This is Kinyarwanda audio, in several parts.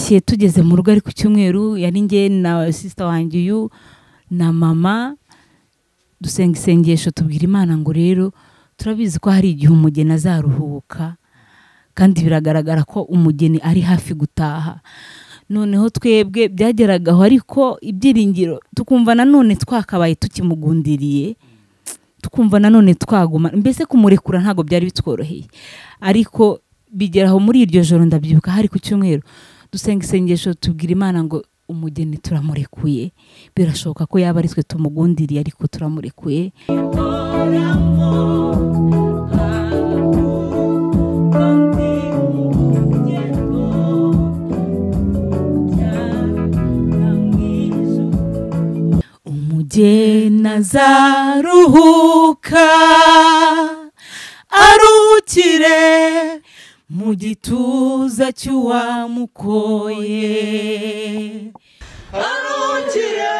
twatashye tugeze mu rugo ari ku cyumweru, yari njye na sister wanjye uyu na mama, dusenga isengesho tubwira Imana ngo rero turabizi ko hari igihe umugeni azaruhuka kandi biragaragara ko umugeni ari hafi gutaha. Noneho twebwe byageragaho ariko ibyiringiro tukumva nanone twakabaye tukimugundiriye, tukumva nanone twaguma, mbese kumurekura ntago byari bitworoheye. Ariko bigeraho muri iryo joro ndabyibuka hari ku cyumweru dusenga isengesho tubwira Imana ngo umugeni turamurekuye, birashoboka ko yaba ari twe tumugundiriye ariko turamurekuye. Umugeni azaruhuka aruhukire mu gituza cy'uwamukoye, aruhukire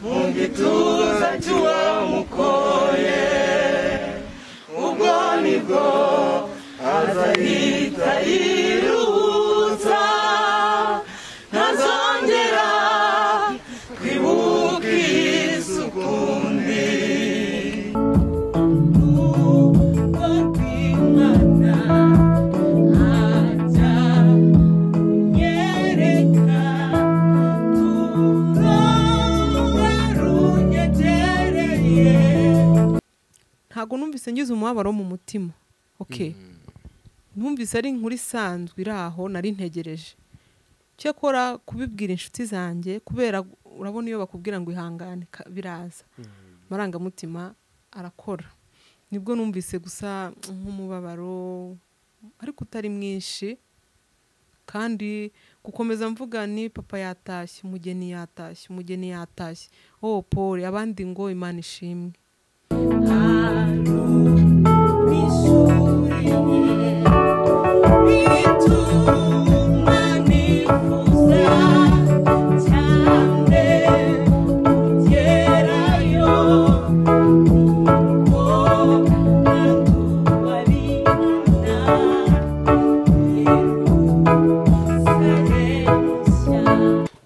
mu gituza cy'uwamukoye, ubwo nibwo azahita yiruhutsa, ntazongera kwibuka isi ukundi. Ntago numvise ngize umubabaro mu mutima. Okay. Numvise ari nkuri sanzwe iraho nari ntegereje. Cyakora kubibwira inshuti zanjye kubera urabona iyo bakubwira ngo ihangane biraza. Maranga mutima arakora. Nibwo numvise gusa nk'umubabaro ariko utari mwinshi, kandi gukomeza mvuga ni papa yatashye, umugeni yatashye, umugeni yatashye. Oh Paul, abandi ngo Imana ishimwe.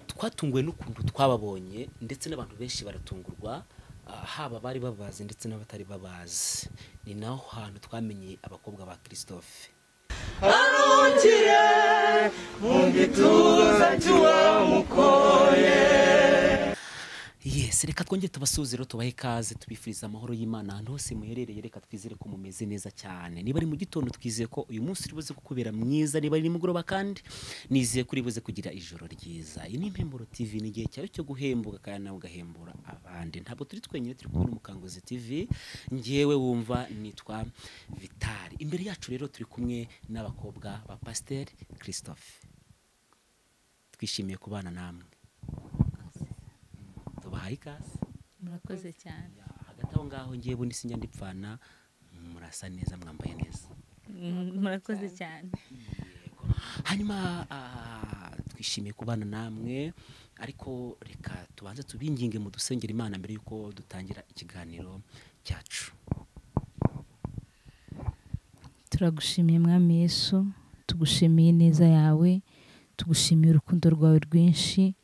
Twatunguwe n'ukuntu twababonye ndetse n'abantu benshi baratungurwa, haba bari babazi ndetse n'abatari babazi. Ni naho hantu twamenye abakobwa ba Christophe. Aruhukire mu gituza cy'uwamukoye. Yes, reka twongere tubasuziro tubahe ikaze, tubifuriza amahoro y'Imana ahantu hose muherereye. Reka twizere ko mumeze neza cyane. Niba ari mu gitondo twizeye ko uyu munsi uribuze kukubera mwiza, niba ari nimugoroba kandi nizeye kuri buze kugira ijoro ryiza. Iyi ni Impemburo TV, ni igihe cyawe cyo guhembuka kandi nawe ugahembura abandi. Ntabwo turi twenyine, turi kumwe n'Umukanguzi TV. Ngewe wumva nitwa Vitali. Imbere yacu rero turi kumwe n'abakobwa ba Pasteur Christophe. Twishimiye kubana namwe. Tubahaye ikaze. Murakoze cyane. Hagati aho ngaho ngiye bundi sinjya ndipfana, murasa neza, mwambaye neza. Murakoze cyane. Hanyuma twishimiye kubana namwe, ariko reka tubanze tubinginge mu dusengera Imana mbere yuko dutangira ikiganiro cyacu. Turagushimiye Mwami Yesu, tugushimiye neza yawe, tugushimiye urukundo rwawe rwinshi,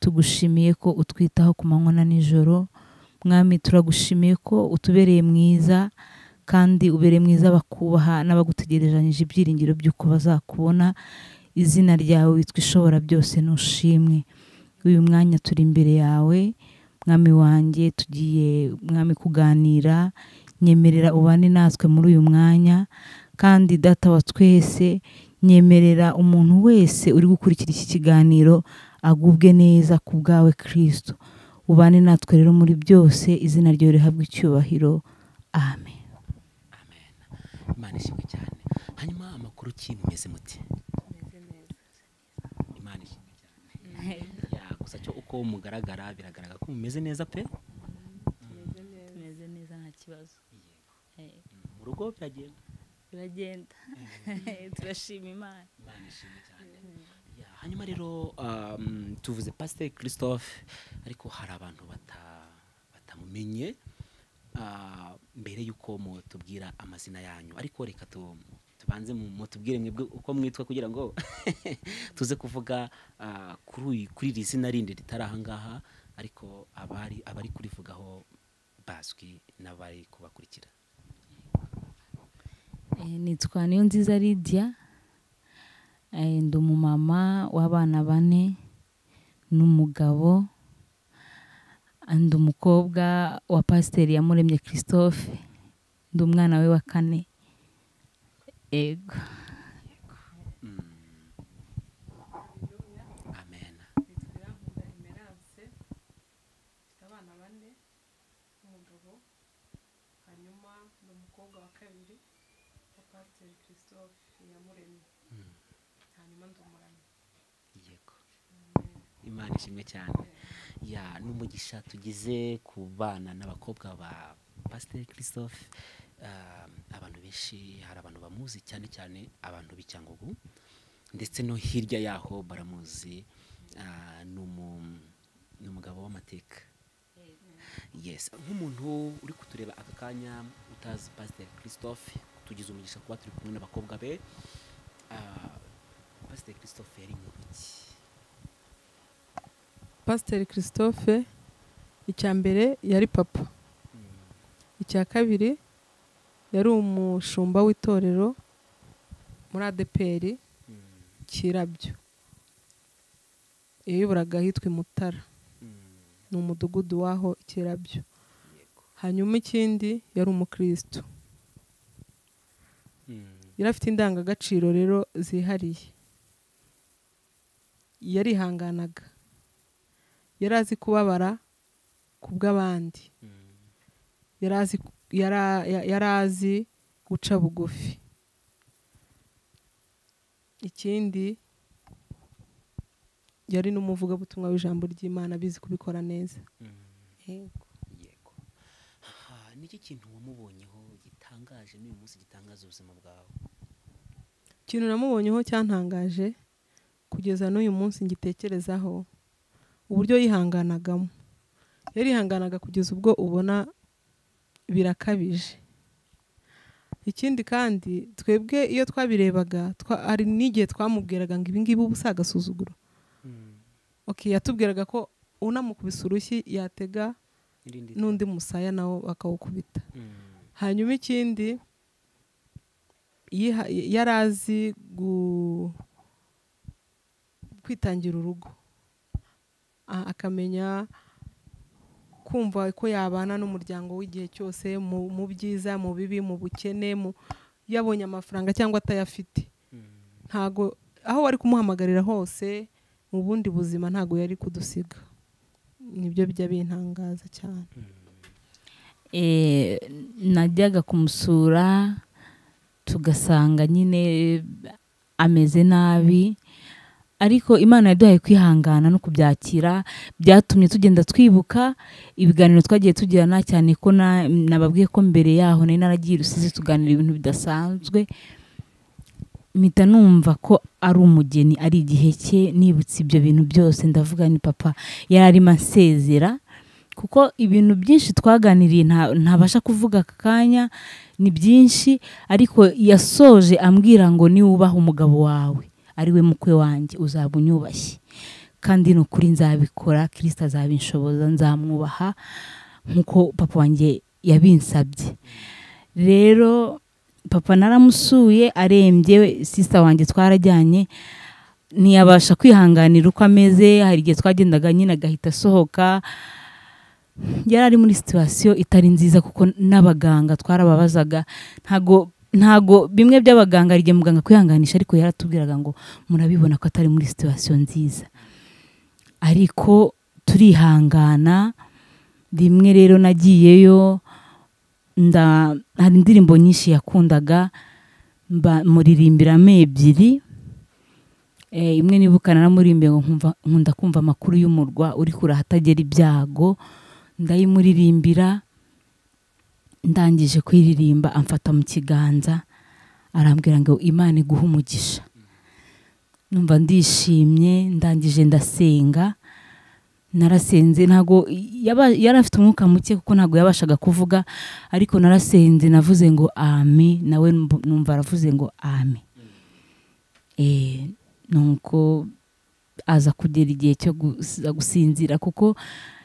tugushimiye ko utwitaho ku manywa na nijoro. Mwami, turagushimiye ko utubereye mwiza kandi ubereye mwiza bakubaha n'abagutegerezanyije ibyiringiro by'uko bazakubona. Izina ryawe witwa ishobora byose nushimwe. Uyu mwanya turi imbere yawe Mwami wanjye, tugiye Mwami kuganira, nyemerera ubane natwe muri uyu mwanya, kandi Data wa twese nyemerera umuntu wese uri gukurikira iki kiganiro agubwe neza ku bwawe Kristo. Ubane natwe rero muri byose, izina ryawe rihabwe icyubahiro. Amen. Amen. Imana ishimwe cyane. Hanyuma amakuru ki mumeze muti? Imana ishimwe cyane. Ya gusa cyo uko mugaragara biragaragara ko mumeze neza pe? Tumeze neza nta kibazo. Mu rugo biragenda. Turashima Imana. Imana ishimwe cyane. Hanyuma rero tuvuze Pasteur Christophe, ariko hari abantu batamumenye mbere yuko tubwira amazina yanyu, ariko reka tubanze mutubwire mwebwe uko mwitwa kugira ngo tuze kuvuga kuri iri zina rindi ritari aha ngaha ariko abari kurivugaho bazwi n'abari kubakurikira. Nitwa Niyonziza Lydia, ndi umumama w'abana 4 n'umugabo, ndi umukobwa wa Pasiteri Yamuremye Christophe, ndi umwana we wa 4. Ego. Amen. abana 4 n'umugabo, hanyuma ndi umukobwa wa 2 wa Pasiteri Christophe Yamuremye, hanyuma ndi umuramyi. Yego. Imana ishimwe cyane. Ya n'umugisha tugize ku bana n'abakobwa ba Pasiteri Christophe. Abantu benshi hari abantu bamuzi cyane cyane abantu b'Icyangugu ndetse no hirya yaho baramuzi. N'umugabo w'amateka. Yes, nk'umuntu uri kutureba aka kanya utazi Pasiteri Christophe, tugize umugisha kuba turi kumwe n'abakobwa be. Pasiteri Christophe yari muntu ki? Pasiteri Christophe icya mbere yari papa, icya kabiri yari umushumba w'itorero muri ADPR Kirabyo, yayoboraga ahitwa Mutara, ni umudugudu waho Kirabyo. Hanyuma ikindi yari umukristo, yari afite indangagaciro rero zihariye, yarihanganaga, yari azi kubabara ku bw'abandi, yari azi guca bugufi. Ikindi yari n'umuvugabutumwa w'ijambo ry'Imana, abizi kubikora neza. Yego. Niki kintu wamubonyeho gitangaje n'uyu munsi gitangaza ubuzima bwawe? Ikintu namubonyeho cyantangaje kugeza n'uyu munsi ngitekerezaho, uburyo yihanganagamo. Yarihanganaga kugeza ubwo ubona birakabije. Ikindi kandi twebwe iyo twabirebaga ari n'igihe twamubwiraga ngo ibi ngibi ubusa agasuzuguro. Yatubwiraga ko unamukubise urushyi yatega n'undi musaya nawo akawukubita. Hanyuma ikindi yari azi kwitangira urugo, akamenya kumva ko yabana n'umuryango w'igihe cyose, mu byiza, mu bibi, mu bukene, yabonye amafaranga cyangwa atayafite. Ntago aho wari kumuhamagarira hose mu bundi buzima ntago yari kudusiga. Nibyo bijya bintangaza cyane. Najyaga kumusura tugasanga nyine ameze nabi, ariko Imana yaduhaye kwihangana no kubyakira, byatumye tugenda twibuka ibiganiro twagiye tugirana, cyane ko nababwiye ko mbere yaho nari naragiye Rusizi tuganira ibintu bidasanzwe. Mpita numva ko ari umugeni, ari igihe cye. Nibutse ibyo bintu byose ndavuga ni papa yari arimo ansezera, kuko ibintu byinshi twaganiriye ntabasha kuvuga aka kanya, ni byinshi, ariko yasoje ambwira ngo niwubaha umugabo wawe ari we mukwe wanjye uzaba unyubashye, kandi n'ukuri nzabikora, Kristo azabinshoboza, nzamwubaha nkuko papa wanjye yabinsabye. Rero papa naramusuye arembye, sister wanjye twarajyanye, ntiyabasha kwihanganira uko ameze. Hari igihe twagendaga nyine agahita asohoka, yari ari muri situation itari nziza, kuko n'abaganga twarababazaga. Ntago bimwe by'abaganga ari muganga kwihanganisha, ariko yaratubwiraga ngo murabibona ko atari muri situation nziza, ariko turihangana. Rimwe rero nagiyeyo, hari indirimbo nyinshi yakundaga, muririmbira 2. Imwe nibukana namurimbe ngo nkunda kumva amakuru y'umurwa uri kure ahatagera ibyago, ndayimuririmbira. Ndangije kwiririmba amfata mu kiganza arambwira ngo Imana iguhe umugisha. Numva ndishimye, ndangije ndasenga, narasenze ntago yari afite umwuka muke kuko ntago yabashaga kuvuga, ariko narasenze navuze ngo ami, nawe numva aravuze ngo ami. Nuko aza kugera igihe cyo gusinzira, kuko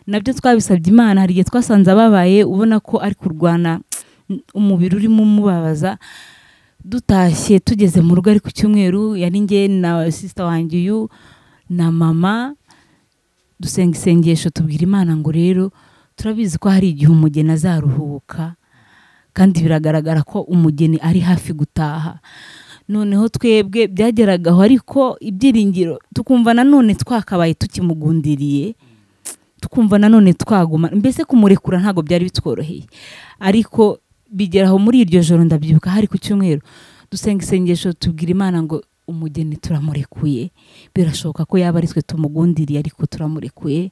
nabyo twabisabye Imana. Hari igihe twasanze ababaye ubona ko ari kurwana, umubiri urimo umubabaza. Dutashye tugeze mu rugo ari ku cyumweru, yari njye na sister wanjye uyu na mama, dusenga isengesho tubwira Imana ngo rero turabizi ko hari igihe umugeni azaruhuka, kandi biragaragara ko umugeni ari hafi gutaha. Noneho twebwe byageragaho, ariko ibyiringiro tukumva nanone twakabaye tukimugundiriye, tukumva nanone twaguma, mbese kumurekura ntago byari bitworoheye. Ariko bigeraho muri iryo joro, ndabyibuka hari ku cyumweru, dusenga isengesho tubwira Imana ngo umugeni turamurekuye, birashoboka ko yaba ari twe tumugundiriye ariko turamurekuye.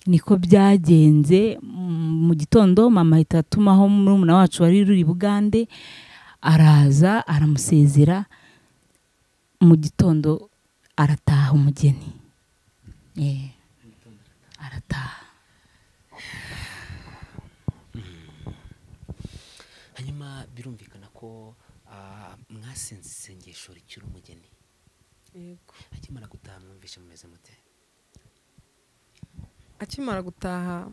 Niko byagenze. Mu gitondo mama ahita atumaho murumuna wacu wari uri Bugande, araza aramusezera, mu gitondo arataha umugeni. Arataha. Hanyuma birumvikana ko mwasenze isengesho ricyura umugeni. Yego. Akimara gutaha mwumvishe mumeze mute? Akimara gutaha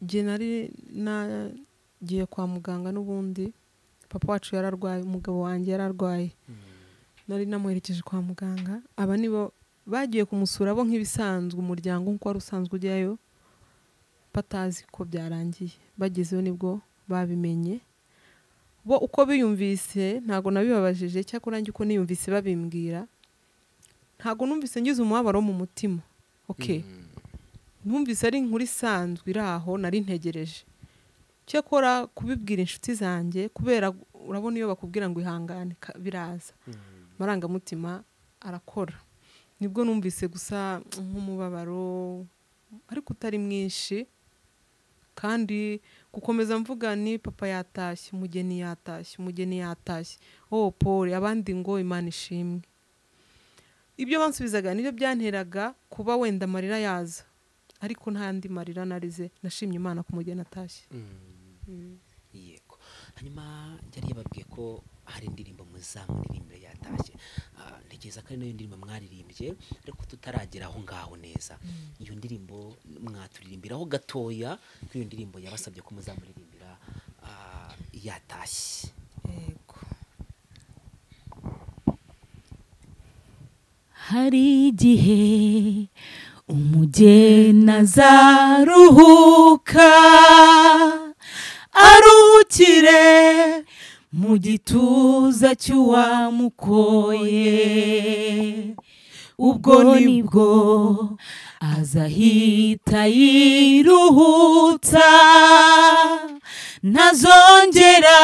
jye nari nagiye kwa muganga, n'ubundi papa wacu yararwaye, umugabo wanjye yararwaye. Nari namuherekeje kwa muganga. Aba nibo bagiye kumusura bo nk'ibisanzwe, umuryango nkuko wari usanzwe ujyayo, batazi ko byarangiye. Bagezeyo nibwo babimenye. Bo uko biyumvise ntago nabibabajije, cyakora njye uko niyumvise babimbwira, ntago numvise ngize umubabaro mu mutima. Numvise ari nkuri sanzwe iraho, nari ntegereje. Cyakora kubibwira inshuti zanjye, kubera urabona iyo bakubwira ngo ihangane biraza, marangamutima arakora. Nibwo numvise gusa nk'umubabaro, ariko utari mwinshi. Kandi gukomeza mvuga ni papa yatashye, umugeni yatashye, umugeni yatashye, Paul, abandi ngo Imana ishimwe. Ibyo bansubizaga nibyo byanteraga kuba wenda amarira yaza, ariko ntandi marira narize. Nashimye Imana ku mugeni atashye. Yego. Hanyuma yari yababwiye ko hari indirimbo muzamuririmbire yatashye. Ntekereza ko ari nayo ndirimbo mwaririmbye, ariko tutaragera aho ngaho neza. Iyo ndirimbo mwaturirimbiraho gatoya, ko iyo ndirimbo yabasabye ko muzamuririmbira yatashye. Yego. Hari igihe umugeni azaruhuka, aruhukire mu gituza cy'uwamukoye. Ubwo nibwo azahita yiruhutsa, ntazongera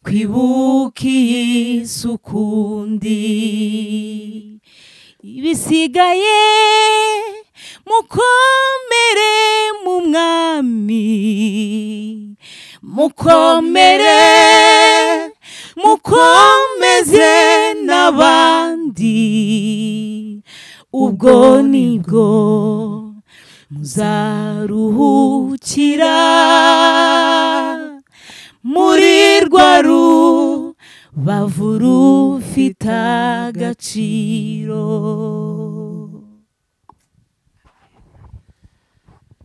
kwibuka iyi sukundi. Ibisigaye mukomere mu Mwami, mukomere mukomeze n'abandi. Ubwo nibwo muzaruhukira muri rwa rubavu rufite agaciro.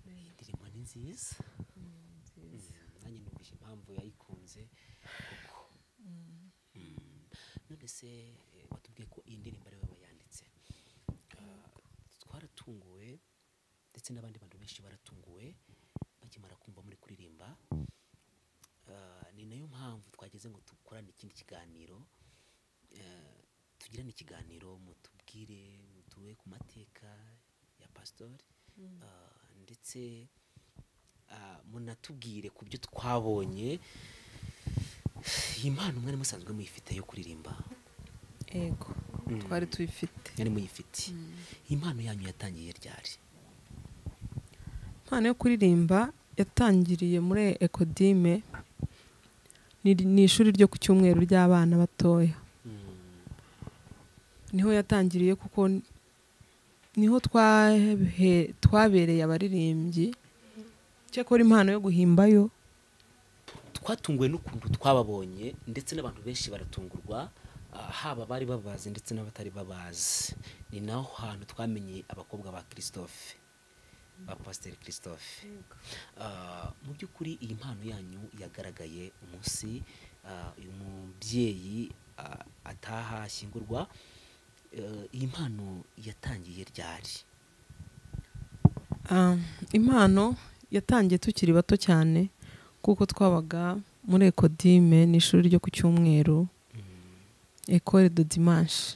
Indirimbo ni nziza. Nanjye numvise impamvu yayikunze kuko. None se watubwiye ko iyi ndirimbo ari wowe wayanditse. Twaratunguwe, ndetse n'abandi bantu benshi baratunguwe bakimara kumva muri kuririmba. Ni nayo mpamvu twageze ngo dukorane ikindi kiganiro, tugirane ikiganiro, mutubwire, mutuwe ku mateka ya pastori, ndetse munatubwire ku byo twabonye. Iyi mpano mwari musanzwe muyifite yo kuririmba? Yego, twari tuyifite. Yari muyifite. Iyi mpano yanyu yatangiye ryari? Impano yo kuririmba yatangiriye muri Ekodime. Ni ishuri ryo ku cyumweru ry'abana batoya. Niho yatangiriye, kuko niho twabereye abaririmbyi cyakora impano yo guhimbayo twatunguwe n'ukuntu twababonye ndetse n'abantu benshi baratungurwa, haba bari babazi ndetse n'abatari babazi. Ni naho hantu twamenye abakobwa ba Christophe, ba Pasteur Christophe. Mu by'ukuri iyi mpano yanyu yagaragaye umunsi uyu mubyeyi ataha ashyingurwa. Iyi mpano yatangiye ryari? Impano yatangiye tukiri bato cyane kuko twabaga muri Ekodime n'ishuri ryo ku Cyumweru, École de Dimanche.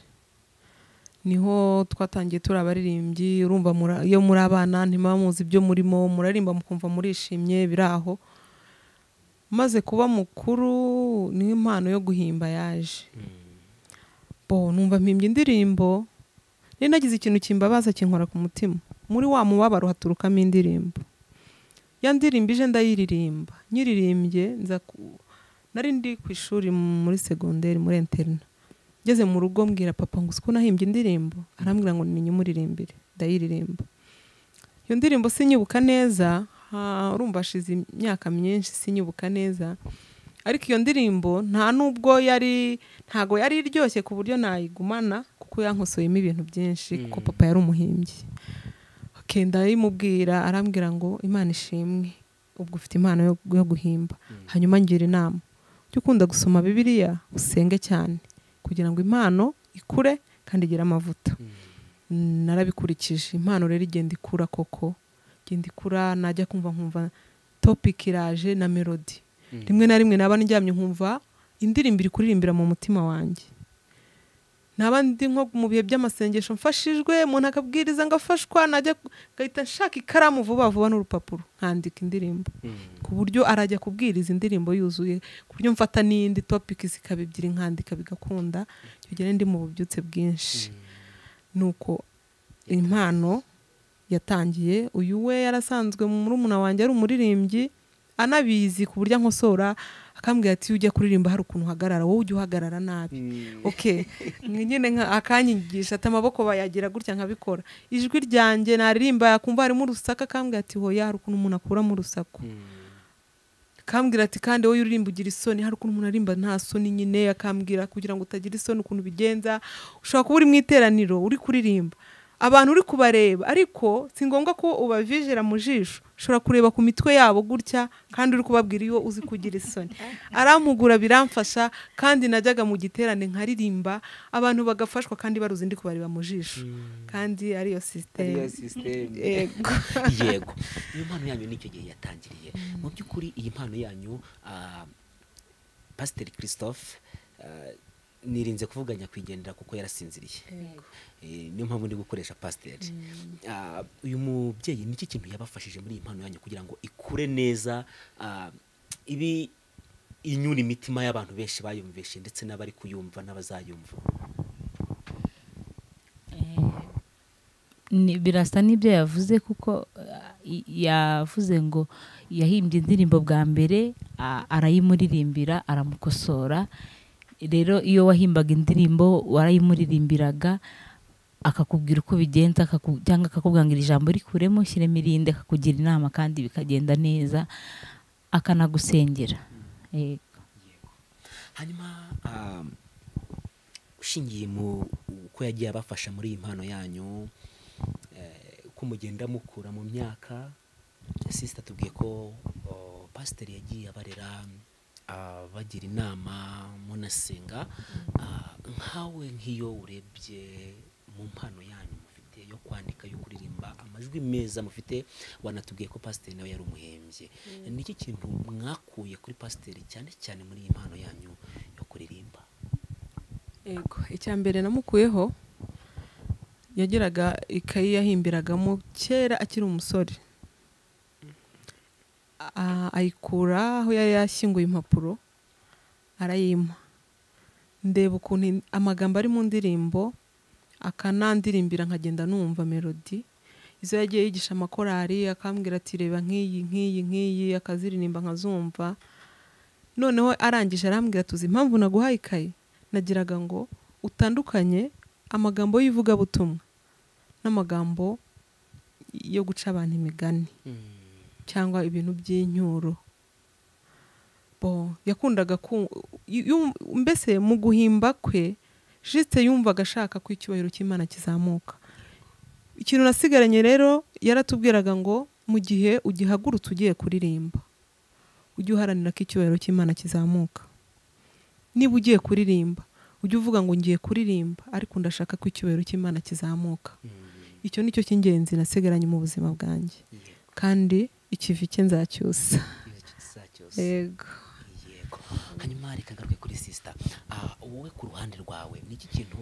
Niho twatangiye turi abaririmbyi. Urumva iyo muri abana ntimuzi ibyo murimo, murarimba mukumva murishimye biraho. Maze kuba mukuru ni impano yo guhimba yaje. Numva mpimbye indirimbo, nagize ikintu kimbabaza kinkora ku mutima. Muri wa mubabaro haturukamo indirimbo. Ya ndirimbo ije ndayiririmba. Nyiririmbye nari ndi ku ishuri muri secondaire muri interna. Ngeze mu rugo mbwira papa ngo uko nahimbye indirimbo, arambwira ngo ninyumuririmbire. Ndayiririmba. Iyo ndirimbo sinyibuka neza, urumva ashize imyaka myinshi sinyibuka neza. Ariko iyo ndirimbo ntago yari iryoshye ku buryo nayigumana kuko yankosoyemo ibintu byinshi kuko papa yari umuhimbyi. Ndayimubwira arambwira ngo Imana ishimwe ubwo ufite impano yo guhimba. Hanyuma ngira inama cyo ukunda gusoma Bibiliya usenge cyane kugira ngo impano ikure kandi igire amavuta. Narabikurikije, impano rero igenda ikura koko, igenda ikura. Najya kumva topic iraje na melody. Rimwe na rimwe naba njyamye nkumva indirimbo iri kuririmbira mu mutima wanjye. Naba ndi nko mu bihe by'amasengesho mfashijwe, umuntu akabwiriza ngafashwa, najya gahita nshaka ikaramu vuba vuba n'urupapuro nkandika indirimbo. Ku buryo arajya kubwiriza indirimbo yuzuye, ku buryo mfata n'indi topic zikaba ebyiri nkandika bigakunda. Icyo gihe ndi mu bubyutse bwinshi. Nuko impano yatangiye. Uyu we yarasanzwe muri umuna wanjye ari umuririmbyi anabizi ku buryo nkosora, akambwira ati ujya kuririmba hari ukuntu uhagarara, wowe ujya uhagarara nabi. Nyine akanyigisha ati amaboko bayagira gutya nkabikora. Ijwi ryanjye naririmba yakumva harimo urusaka, akambwira ati hoya hari ukuntu umuntu akuramo urusaku. Akambwira ati kandi wowe uririmba ugira isoni, hari ukuntu umuntu arimba nta soni nyine. Akambwira kugira ngo utagira isoni ukuntu bigenza, ushobora kuba uri mu iteraniro uri kuririmba abantu uri kubareba, ariko si ngombwa ko ubavijera mu jisho. Ushobora kureba ku mitwe yabo gutya kandi uri kubabwira iyo uzi kugira isoni. Arampugura biramfasha, kandi najyaga mu giterane nkaririmba abantu bagafashwa kandi baruzi ndi kubareba mu jisho. Kandi ariyo system. Yego. Iyo mpano yanyu nicyo gihe yatangiriye. Mu by'ukuri iyi mpano yanyu Pasteur Christophe nirinze kuvuga nyakwigendera kuko yarasinziriye. Niyo mpamvu ndi gukoresha Pasteur. Uyu mubyeyi niki kintu yabafashije muri iyi mpano yanyu kugira ngo ikure neza, ibi inyura imitima y'abantu benshi bayumvishe ndetse n'abari kuyumva n'abazayumva? Birasa n'ibyo yavuze kuko yavuze ngo yahimbye indirimbo bwa mbere arayimuririmbira aramukosora. Rero iyo wahimbaga indirimbo warayimuririmbiraga akakubwira uko bigenza, cyangwa akakubwira ngo iri jambo rikuremo shyiremo irinde, akakugira inama kandi bikagenda neza, akanagusengera. Hanyuma ushingiye mu uko yagiye abafasha muri iyi mpano yanyu, uko mugenda mukura mu myaka, sister tubwiye ko Pasteur yagiye abarera, bagira inama, munasenga. Nkawe nk'iyo urebye mu mpano yanyu mufite yo kwandika, yo kuririmba, amajwi meza mufite, wanatubwiye ko Pasteur nawe yari umuhembye. Niki kintu mwakuye kuri Pasteur cyane cyane muri iyi mpano yanyu yo kuririmba? Icyambere namukuyeho, yagiraga ikayi yahimbiragamo kera akiri umusore. Ayikura aho yari yashyinguye impapuro arayima. Ndeba ukuntu amagambo ari mu ndirimbo, akanandirimbira nkagenda numva melody. Izo yagiye yigisha amakorari, akambwira ati reba nk'iyi, akaziririmba nkazumva. Noneho arangije arambwira tuzi impamvu naguhaye ikayi, nagiraga ngo utandukanye amagambo y'ivugabutumwa n'amagambo yo guca abantu imigani cyangwa ibintu by'inyuro. Yakundaga mbese mu guhimba kwe juste yumvaga ashaka ko icyubahiro cy'Imana kizamuka. Ikintu nasigaranye rero yaratubwiraga ngo mu gihe ugihagurutse ugiye kuririmba ujye uharanira ko icyubahiro cy'Imana kizamuka. Niba ugiye kuririmba ujye uvuga ngo ngiye kuririmba ariko ndashaka ko icyubahiro cy'Imana kizamuka. Icyo nicyo cy'ingenzi nasigaranye mu buzima bwanjye, kandi ikivi cye nzacyusa. Yego. Hanyuma reka ngaruke kuri sister, wowe ku ruhande rwawe ni iki kintu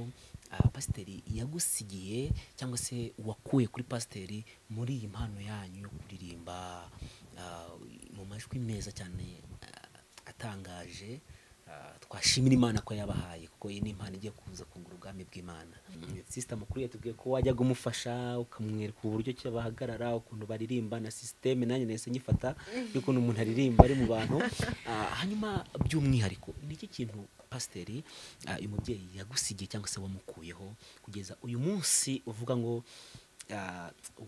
pasiteri yagusigiye cyangwa se wakuye kuri pasiteri muri iyi mpano yanyu yo kuririmba mu majwi meza cyane atangaje? Twashimira Imana ko yabahaye, kuko iyi ni impano igiye kuza kungura ubwami bw'Imana. Sister mukuru yatubwiye ko wajyaga umufasha ukamwereka uburyo ki bahagarara, ukuntu baririmba na systeme, nanjye nahise nyifata y'ukuntu umuntu aririmba ari mu bantu. Hanyuma by'umwihariko ni iki kintu pasiteri uyu mubyeyi yagusigiye cyangwa se wamukuyeho kugeza uyu munsi uvuga ngo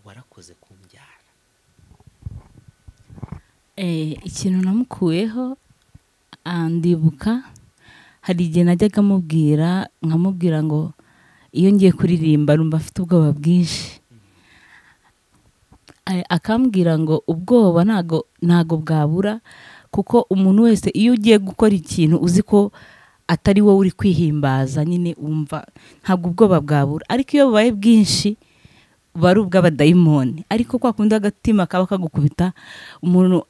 warakoze kumbyara? Ikintu namukuyeho, ndibuka hari igihe najyaga nkamubwira ngo iyo ngiye kuririmba numva afite ubwoba bwinshi, akambwira ngo ubwoba ntago bwabura, kuko umuntu wese iyo ugiye gukora ikintu uzi ko atari wowe uri kwihimbaza, nyine wumva ntabwo ubwoba bwabura, ariko iyo bubaye bwinshi buba ari ubw'abadayimoni. Ariko kwa kundi agatima kaba kagukubita, umuntu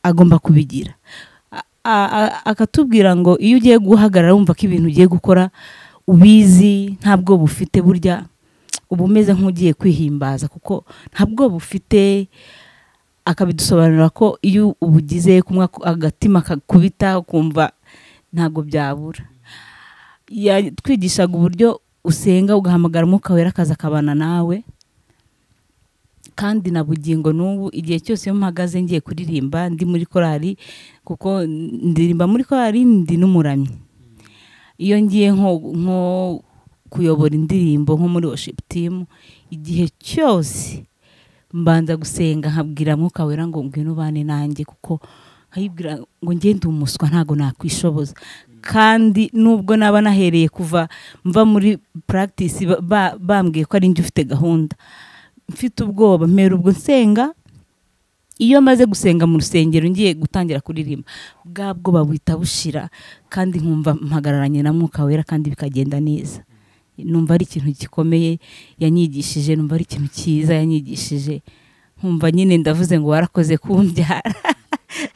agomba kubigira. Akatubwira ngo iyo ugiye guhagarara wumva ko ibintu ugiye gukora ubizi nta bwoba ufite, burya uba umeze nk'ugiye kwihimbaza kuko nta bwoba ufite. Akabidusobanurira ko iyo ubugize kumwe agatima kakubita ukumva ntago byabura. Twigishaga uburyo usenga ugahamagara Umwuka Wera akaza akabana nawe, kandi na bugingo n'ubu igihe cyose iyo mpagaze ngiye kuririmba ndi muri korali, kuko ndirimba muri korali ndi n'umuramyi. Iyo ngiye nko kuyobora indirimbo nko muri worship team, igihe cyose mbanza gusenga nkabwira Mwuka Wera ngo ngwino ubane nanjye, kuko nkayibwira ngo ngende umuswa ntago nakwishoboza. Kandi nubwo naba nahereye kuva mva muri practice bambwiye ko ari njye ufite gahunda, mfite ubwoba mpera ubwo nsenga. Iyo maze gusenga mu rusengero ngiye gutangira kuririmba, bwa bwoba buhita bushira, kandi nkumva mpagararanye na Mwuka Wera kandi bikagenda neza. Numva ari ikintu gikomeye yanyigishije, numva ari ikintu cyiza yanyigishije, nkumva nyine ndavuze ngo warakoze kumbyara.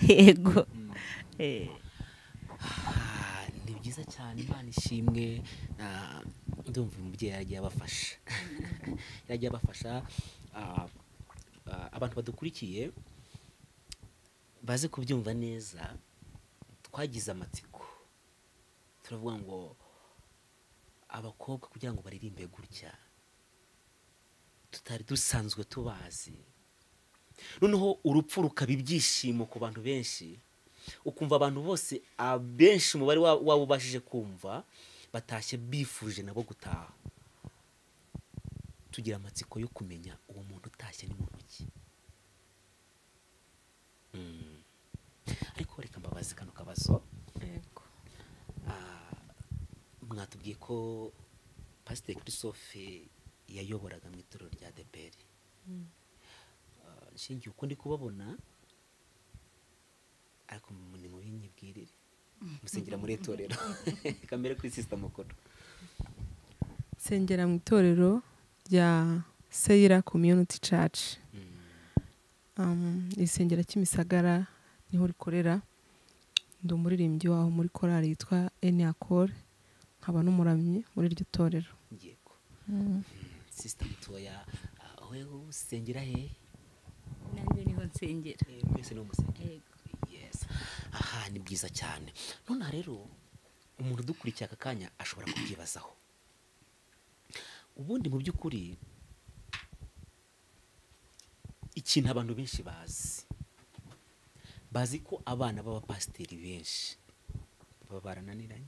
Yego. Ni byiza cyane, Imana ishimwe. Ndumva umubyeyi yagiye abafasha. Abantu badukurikiye baze kubyumva neza. Twagize amatsiko, turavuga ngo abakobwa kugira ngo baririmbe gutya tutari dusanzwe tubazi, noneho urupfu rukaba ibyishimo ku bantu benshi, ukumva abantu bose abenshi umubare waba ubashije kumva batashye bifuje nabo gutaha. Tugira amatsiko yo kumenya uwo muntu utashye ni muntu ki. Ariko reka mbabaze kano kabazo. Yego. Mwatubwiye ko Pasiteri Christophe yayoboraga mu itorero rya Deberi. Nshingiye uko ndi kubabona, ariko ni mu binyibwirire musengera muri itorero. Kamere kuri sister mukuru. Sengera mu itorero rya Seyira Community Church. Isengera Kimisagara niho rikorera. Ndi umuririmbyi waho muri korali yitwa Eniakore, nkaba n'umuramyi muri iryo torero. Yego. Sister mutoya, wewe usengera he? Nanjye niho nsengera. Mwese no musengera. Yego. Yes. Aha, ni byiza cyane. None rero umuntu dukurikiye aka kanya ashobora kubyibazaho. Ubundi mu by'ukuri ikintu abantu benshi bazi ko abana b'abapasiteri benshi baba barananiranye.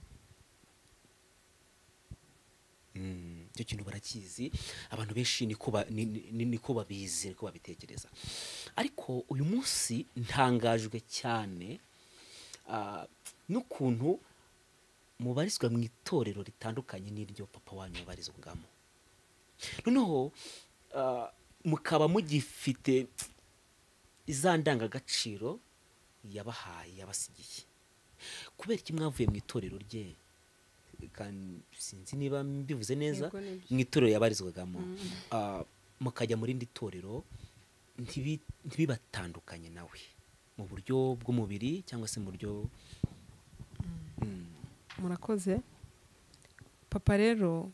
icyo kintu barakizi, abantu benshi niko babizi, niko babitekereza. Ariko uyu munsi ntangajwe cyane n'ukuntu mubarizwa mu itorero ritandukanye n'iryo papa wanyu yabarizwagamo, noneho mukaba mugifite za ndangagaciro yabahaye, yabasigiye. Kubera iki mwavuye mu itorero rye? Sinzi niba mbivuze neza, mu itorero yabarizwagamo mukajya mu rindi torero, ntibibatandukanye nawe mu buryo bw'umubiri cyangwa se mu buryo. Murakoze. Papa rero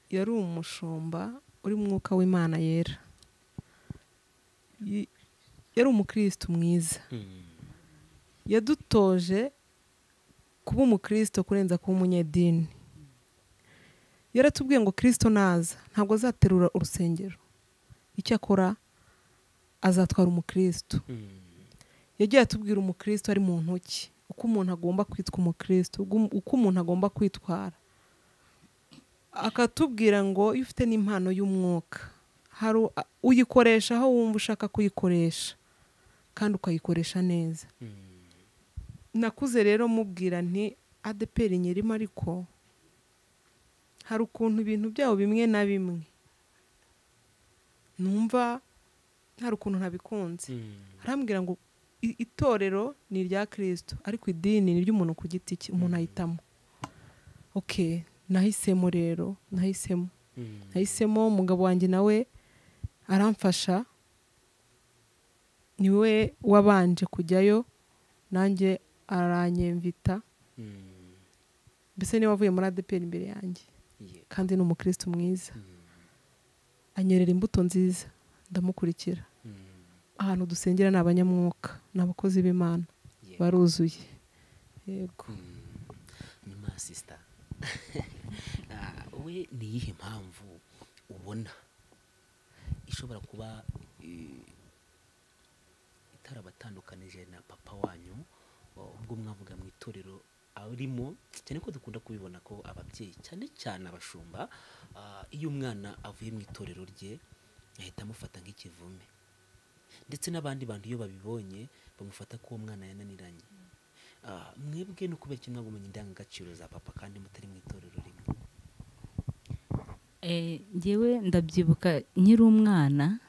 yari umushumba uri mu mwuka w'Imana yera, yari umukristo mwiza, yadutoje kuba umukristo kurenza kuba umunyedini. Yaratubwiye ngo Kristo naza ntabwo azaterura urusengero, icyo akora azatwara umukristo. Yagiye atubwira umukristo ari mu ntoki, uko umuntu agomba kwitwa umukristo, uko umuntu agomba kwitwara. Akatubwira ngo iyo ufite n'impano y'umwuka, uyikoresha aho wumva ushaka kuyikoresha kandi ukayikoresha neza. Nakuze rero mubwira nti ADPR nyirimo, ariko hari ukuntu ibintu byabo bimwe na bimwe numva hari ukuntu ntabikunze. Arambwira ngo itorero ni irya Kristo, ariko idini ni ry'umuntu ku giti cye, umuntu ahitamo. Okay, nahisemo rero, nahisemo umugabo wanjye nawe aramfasha, niwe wabanje kujyayo, nanjye aranyemvita. Mbese niwe wavuye muri ADPR imbere yanjye, kandi ni umukristo mwiza, anyerera imbuto nziza, ndamukurikira. Ahantu dusengera ni abanyamwuka, ni abakozi b'Imana, baruzuye. Yego. Nyuma sister, we ni iyihe mpamvu ubona ishobora kuba itarabatandukanije na papa wanyu ubwo mwavuga mu itorero arimo? Cyane ko dukunda kubibona ko ababyeyi cyane cyane abashumba, iyo umwana avuye mu itorero rye ahita amufata nk'ikivume, ndetse n'abandi bantu iyo babibonye bamufata ko uwo mwana yananiranye. Mwebwe no kubera kimwe mwagumanye indangagaciro za papa kandi mutari mu itorero rimwe? Njyewe ndabyibuka nkiri umwana,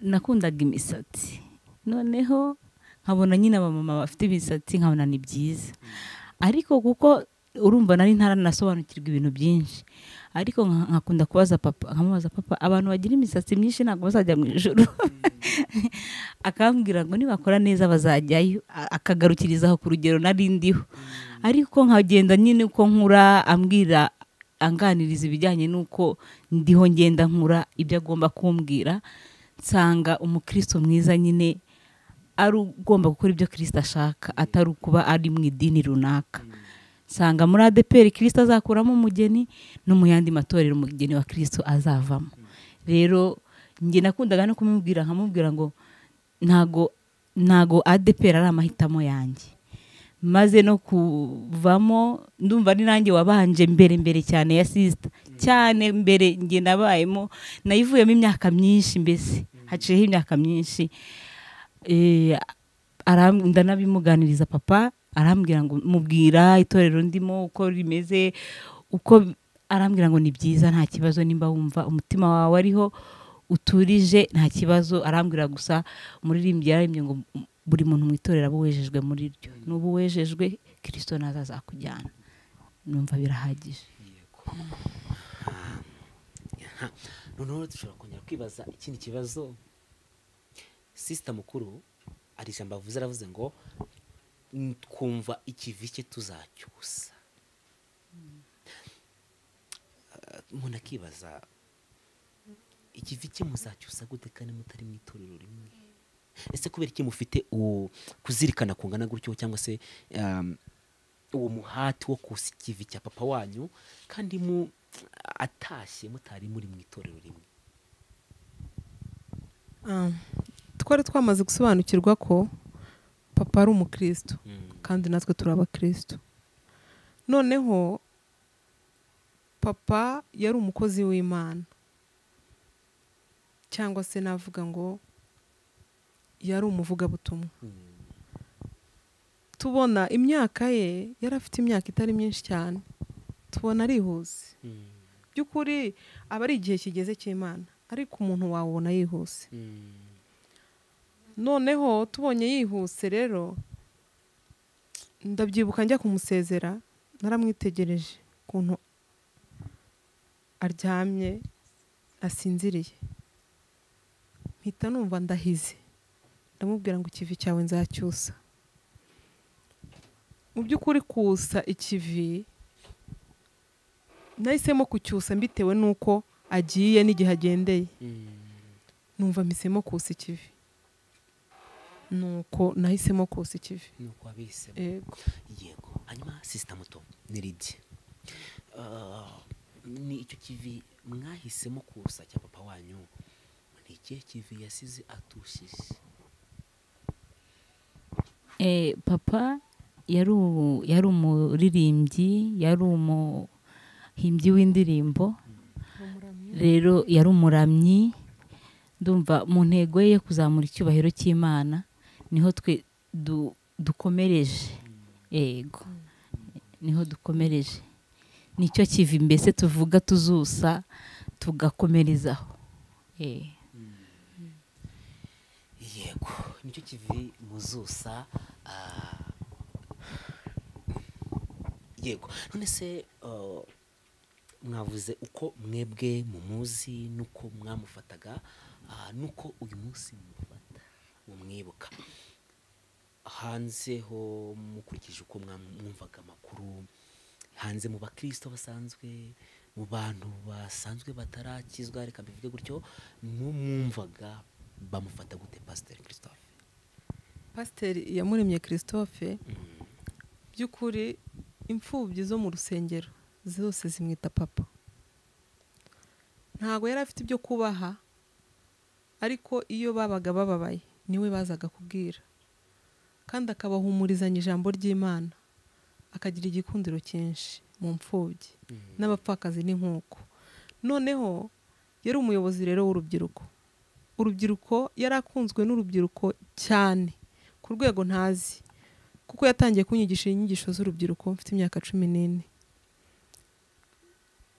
nakundaga imisatsi, noneho nkabona nyine abamama bafite imisatsi nkabona ni byiza, ariko kuko urumva nari ntaranasobanukirwa ibintu byinshi, ariko nkakunda kubaza papa, nkamubaza papa, abantu bagira imisatsi myinshi ntabwo bazajya mu ijuru? Akambwira ngo nibakora neza bazajyayo, akagarukirizaho ku rugero narindiho. Ariko nkagenda nyine uko nkura anganiriza ibijyanye n'uko ndiho ngenda nkura ibyo agomba kumbwira, nsanga umukristo mwiza nyine ari ugomba gukora ibyo Kristo ashaka, atari kuba ari mu idini runaka. Nsanga muri ADPR Kristo azakuramo umugeni, no mu yandi matorero umugeni wa Kristo azavamo. Rero njye nakundaga no kumubwira, nkamubwira ngo ntago ADPR ari amahitamo yanjye. Maze no kuvamo ndumva ari nanjye wabanje mbere cyane ya sister, cyane mbere njye nabayemo, nayivuyemo imyaka myinshi, mbese haciyeho imyaka myinshi. Ndanabimuganiriza papa, arambwira ngo mubwira itorero ndimo uko rimeze, uko arambwira ngo ni byiza, nta kibazo, nimba wumva umutima wawe ariho uturije nta kibazo. Arambwira gusa umuririmbyi yararimbye ngo buri muntu mu itorero aba wejejwe muri ryo, n'ubu wejejwe Kristo naza azakujyana. Numva birahagije. Noneho dushobora kongera kwibaza ikindi kibazo. Sister mukuru ari ijambo avuze, aravuze ngo twumva ikivi cye tuzacyusa. Umuntu akibaza ikivi cye muzacyusa gute kandi mutari mu itorero rimwe? Ese kubera iki mufite kuzirikana kungana gutyo, cyangwa se uwo muhati wo kusa ikivi cya papa wanyu kandi atashye mutari muri mu itorero rimwe? Twari twamaze gusobanukirwa ko papa ari umukristo, kandi natwe turi abakristo. Noneho papa yari umukozi w'Imana, cyangwa se navuga ngo yari umuvugabutumwa. Tubona imyaka ye yari afite imyaka itari myinshi cyane, tubona arihuse. By'ukuri aba ari igihe kigeze cy'Imana, ariko umuntu wawubona yihuse. Noneho tubonye yihuse rero, ndabyibuka njya kumusezera, naramwitegereje ukuntu aryamye asinziriye, mpita numva ndahize, ndamubwira ngo ikivi cyawe nzacyusa. Mu by'ukuri kusa ikivi nahisemo kucyusa mbitewe nuko agiye n'igihe agendeye. Numva mpisemo kusa ikivi, nuko nahisemo kusa ikivi. nuko wabihisemo. Yego. Hanyuma sister muto ni riti, ni icyo kivi mwahisemo kusa cya papa wanyu, ni ikihe kivi yasize atushije? Papa yari umuririmbyi, yari umuhimbyi w'indirimbo, rero yari umuramyi. Ndumva mu ntego ye kuzamura icyubahiro cy'Imana niho twe dukomereje. Yego, niho dukomereje. Nicyo kivi mbese tuvuga tuzusa tugakomerezaho. Yego, nicyo kivi muzusa. Yego, none se mwavuze uko mwebwe mumuzi nuko mwamufataga, nuko uyu munsi mufata mumwibuka. Hanze ho mukurikije uko mwumvaga amakuru, hanze mu bakristo basanzwe, mu bantu basanzwe batarakizwa, reka bivuge gutyo, mwumvaga bamufata gute Pastor Christophe? Pastor Iyamuremye Christophe, by'ukuri imfubyi zo mu rusengero zose zimwita papa. Ntago yari afite ibyo kubaha, ariko iyo babaga bababaye niwe bazaga kubwira, kandi akabahumurizanya ijambo ry'Imana, akagira igikundiro cyinshi mu mfubyi n'abapfakazi n'inkuko. Noneho yari umuyobozi rero w'urubyiruko. Urubyiruko yari akunzwe n'urubyiruko cyane ku rwego ntazi, kuko yatangiye kunyigisha inyigisho z'urubyiruko mfite imyaka 14.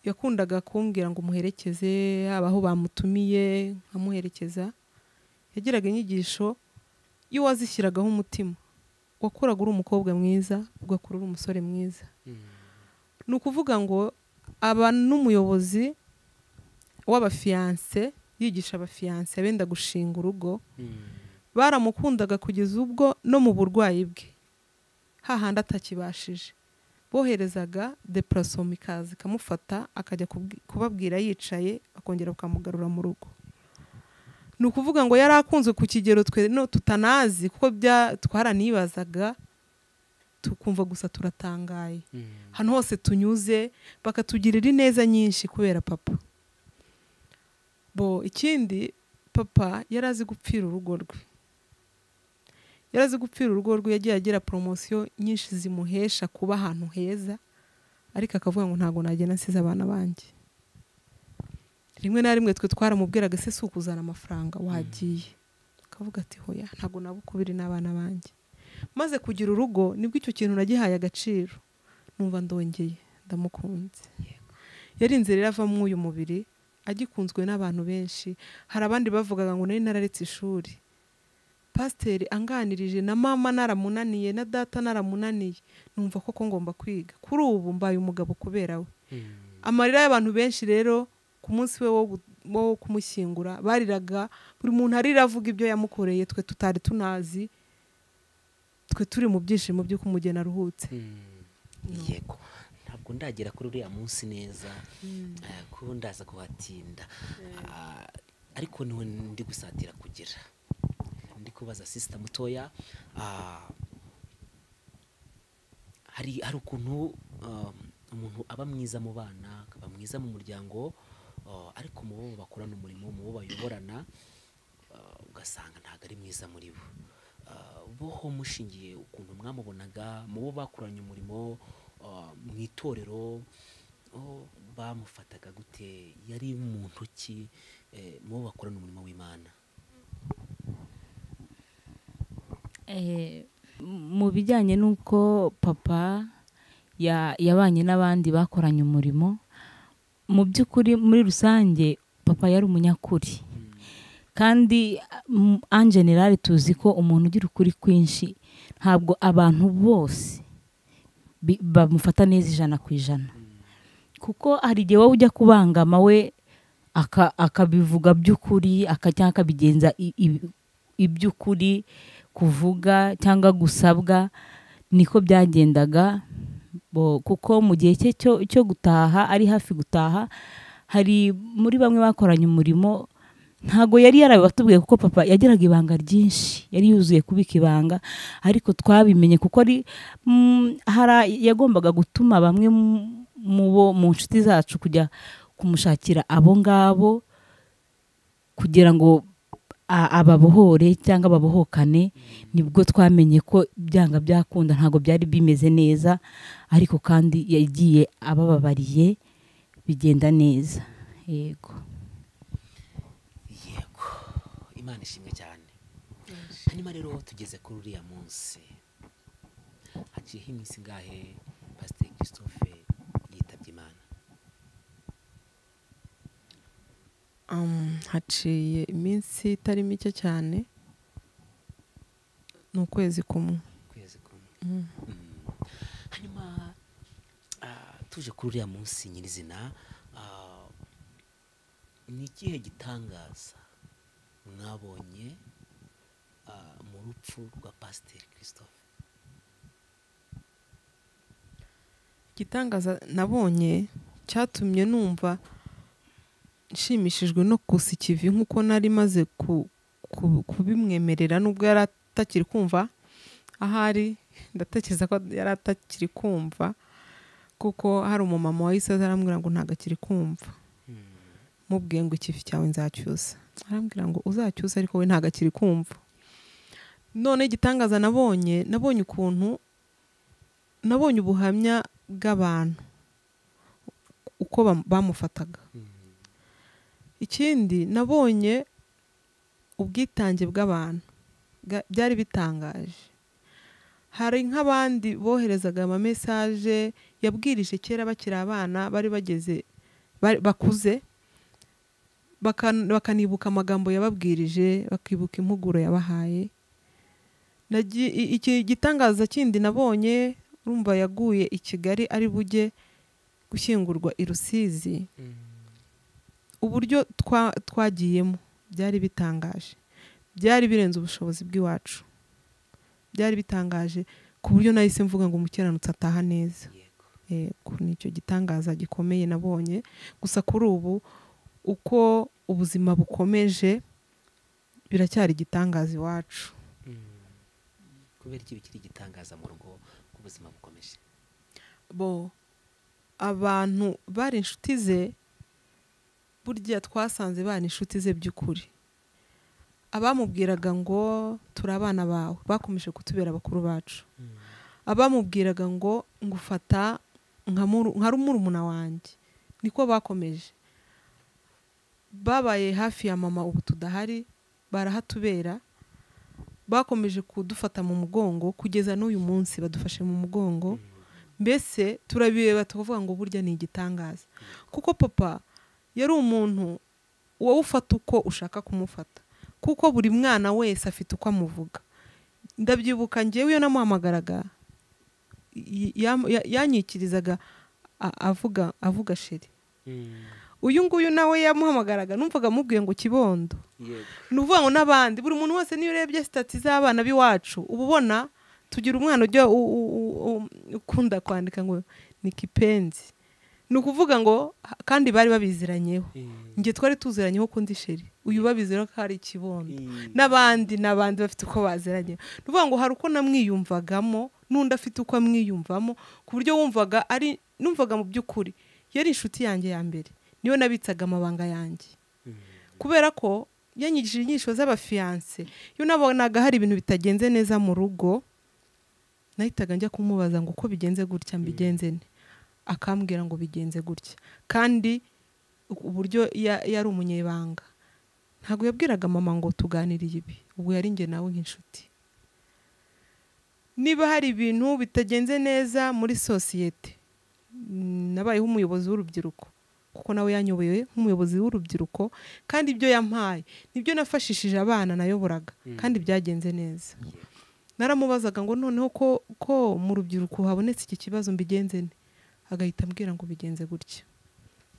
Yakundaga kumbwira ngo muherekeze, abaho bamutumiye nkamuherekeza. Yagiraga inyigisho iyo wazishyiragaho umutima, wakoraga uri umukobwa mwiza, ugakura uri umusore mwiza. Ni ukuvuga ngo aba n'umuyobozi w'abafiyanse, yigisha abafiyanse abenda gushinga urugo. Baramukundaga kugeza ubwo no mu burwayi bwe, hahandi atakibashije, boherezaga depression ikaza ikamufata, akajya kubabwira yicaye, akongera bakamugarura mu rugo. Ni ukuvuga ngo yari akunzwe ku kigero twe no tutanazi, kuko twaranibazaga tukumva gusa turatangaye. Hano hose tunyuze bakatugirira ineza nyinshi kubera papa. Ikindi, papa yari azi gupfira urugo rwe. Yari azi gupfira urugo rwe, yagiye agira promotion nyinshi zimuhesha kuba ahantu heza, ariko akavuga ngo ntago nagenda nsize abana banjye. Rimwe na rimwe twe twaramubwiraga se ukuzana amafaranga wagiye, akavuga ati hoya ntago nabukubiri n'abana banjye. Maze kugira urugo nibwo icyo kintu nagihaye agaciro, numva ndongeye ndamukunze. Yarinze rero ava mu uyu mubiri, agikunzwe n'abantu benshi. Hari abandi bavugaga ngo nari nararetse ishuri. Pastor anganirije na mama naramunaniye, na data naramunaniye, numva koko ngomba kwiga. Kuri ubu mbaye umugabo kubera we. Amarira y'abantu benshi rero ku munsi we wo kumushyingura bariraga, buri muntu arira avuga ibyo yamukoreye, twe tutari tunazi, twe turi mu byishimo byo kumugena aruhutse. Yego, ntabwo ndagera kuri uriya munsi neza, kuko ndaza kuhatinda. Ariko niwe ndi gusatira kugira. Ndi kubaza sister mutoya, hari ukuntu umuntu aba mwiza mu bana, akaba mwiza mu muryango, ariko mu bo bakorana umurimo, mu bo bayoborana, ugasanga ntago ari mwiza muri bo. Boho mushingiye ukuntu mwamubonaga, mu bo bakoranye umurimo mu itorero, bamufataga gute? Yari umuntu ki mu bakorana umurimo w'Imana? Mu bijyanye n'uko papa yabanye n'abandi bakoranye umurimo, mu by'ukuri muri rusange papa yari umunyakuri, kandi en general tuzi ko umuntu ugira ukuri kwinshi ntabwo abantu bose bamufata neza 100%, kuko hari igihe wowe ujya kubangama we akabivuga by'ukuri cyangwa akabigenza iby'ukuri kuvuga cyangwa gusabwa. Niko byagendaga, kuko mu gihe cye cyo gutaha, ari hafi gutaha, hari muri bamwe bakoranye umurimo ntago yari yarabatubwiye, kuko papa yagiraga ibanga ryinshi, yari yuzuye kubika ibanga, ariko twabimenye kuko ari yagombaga gutuma bamwe mu nshuti zacu kujya kumushakira abo ngabo kugira ngo ababohore cyangwa babohokane. Nibwo twamenye ko byanga byakunda ntago byari bimeze neza, ariko kandi yagiye abababariye bigenda neza. Yego, Imana ishimwe cyane. Hanyuma rero tugeze kuri uriya munsi, haciyeho iminsi ngahe Pastor Christophe yitabye Imana? Haciye iminsi itari mike cyane, ni ukwezi kumwe. Hanyuma tuje kuri uriya munsi nyirizina, ni ikihe gitangaza mwabonye mu rupfu rwa Pastor Christophe? Igitangaza nabonye cyatumye numva nshimishijwe no kusa ikivi nk'uko nari maze kubimwemerera, nubwo yari atakiri kumva. Ahari ndatekereza ko yari atakiri kumva, kuko hari umumama wahise arambwira ngo ntago akiri kumva. Mubwiye ngo ikivi cyawe nzacyusa, arambwira ngo uzacyusa, ariko we ntago akiri kumva. None igitangaza nabonye ukuntu nabonye ubuhamya bw'abantu uko bamufataga. Ikindi nabonye ubwitange bw'abantu, byari bitangaje. Hari nk'abandi boherezaga ama message yabwirije kera bakiri abana, bari bageze bakuze, bakanibuka amagambo yababwirije, bakibuka impuguro yabahaye. Iki gitangaza kindi nabonye, urumva yaguye i Kigali ari bujye gushyingurwa i Rusizi. Uburyo twagiyemo byari bitangaje, byari birenze ubushobozi bw'iwacu, byari bitangaje ku buryo nahise mvuga ngo umukiranutsi ataha neza. Nicyo gitangaza gikomeye nabonye. Gusa kuri ubu uko ubuzima bukomeje, biracyari igitangaza iwacu. Kubera iki bikiri igitangaza mu rugo ku buzima bukomeje? Abantu bari inshuti ze, burya twasanze bari inshuti ze by'ukuri. Abamubwiraga ngo turi abana bawe bakomeje kutubera bakuru bacu. Abamubwiraga ngo ngufata nka murumuna wanjye, niko bakomeje. Babaye hafi ya mama ubu tudahari, barahatubera, bakomeje kudufata mu mugongo kugeza n'uyu munsi badufashe mu mugongo. Mbese turabireba tukavuga ngo burya ni igitangaza, kuko papa yari umuntu wowe ufata uko ushaka kumufata, kuko buri mwana wese afite uko amuvuga. Ndabyibuka ngewe iyo namuhamagaraga yanyikirizaga avuga sheri. Uyu nguyu nawe yamuhamagaraga numvaga mubwiye ngo kibondo. Nuvuga ngo n'abandi, buri muntu wese niyo urebye stati z'abana biwacu uba ubona tugira umwana ujya ukunda kwandika ngo ni kipenzi. Ni ukuvuga ngo kandi bari babiziranyeho. Nge twari tuziranyeho kundi sheri, uyu babizera ko ari ikibondo. N'abandi bafite uko baziranye. Nuvuga ngo hari uko namwiyumvagamo, n'undi afite uko amwiyumvamo, ku buryo numvaga mu by'ukuri yari inshuti yanjye ya mbere, niyo nabitsaga amabanga yanjye. Kubera ko yanyigishije inyisho z'abafiance, iyo nabonaga hari ibintu bitagenze neza mu rugo, nahitaga njya kumubaza ngo uko bigenze gutya mbigenze ne. akambwira ngo bigenze gutya, kandi uburyo yari umunyebanga ntabwo yabwiraga mama ngo tuganiriye ibi, ubwo yari njye nawe nk'inshuti. Niba hari ibintu bitagenze neza muri sosiyete, nabayeho umuyobozi w'urubyiruko kuko nawe yanyoboye nk'umuyobozi w'urubyiruko, kandi ibyo yampaye nibyo nafashishije abana nayoboraga kandi byagenze neza. Naramubazaga ngo noneho ko mu rubyiruko habonetse iki kibazo mbigenze ne, agahita ambwira ngo bigenze gutya,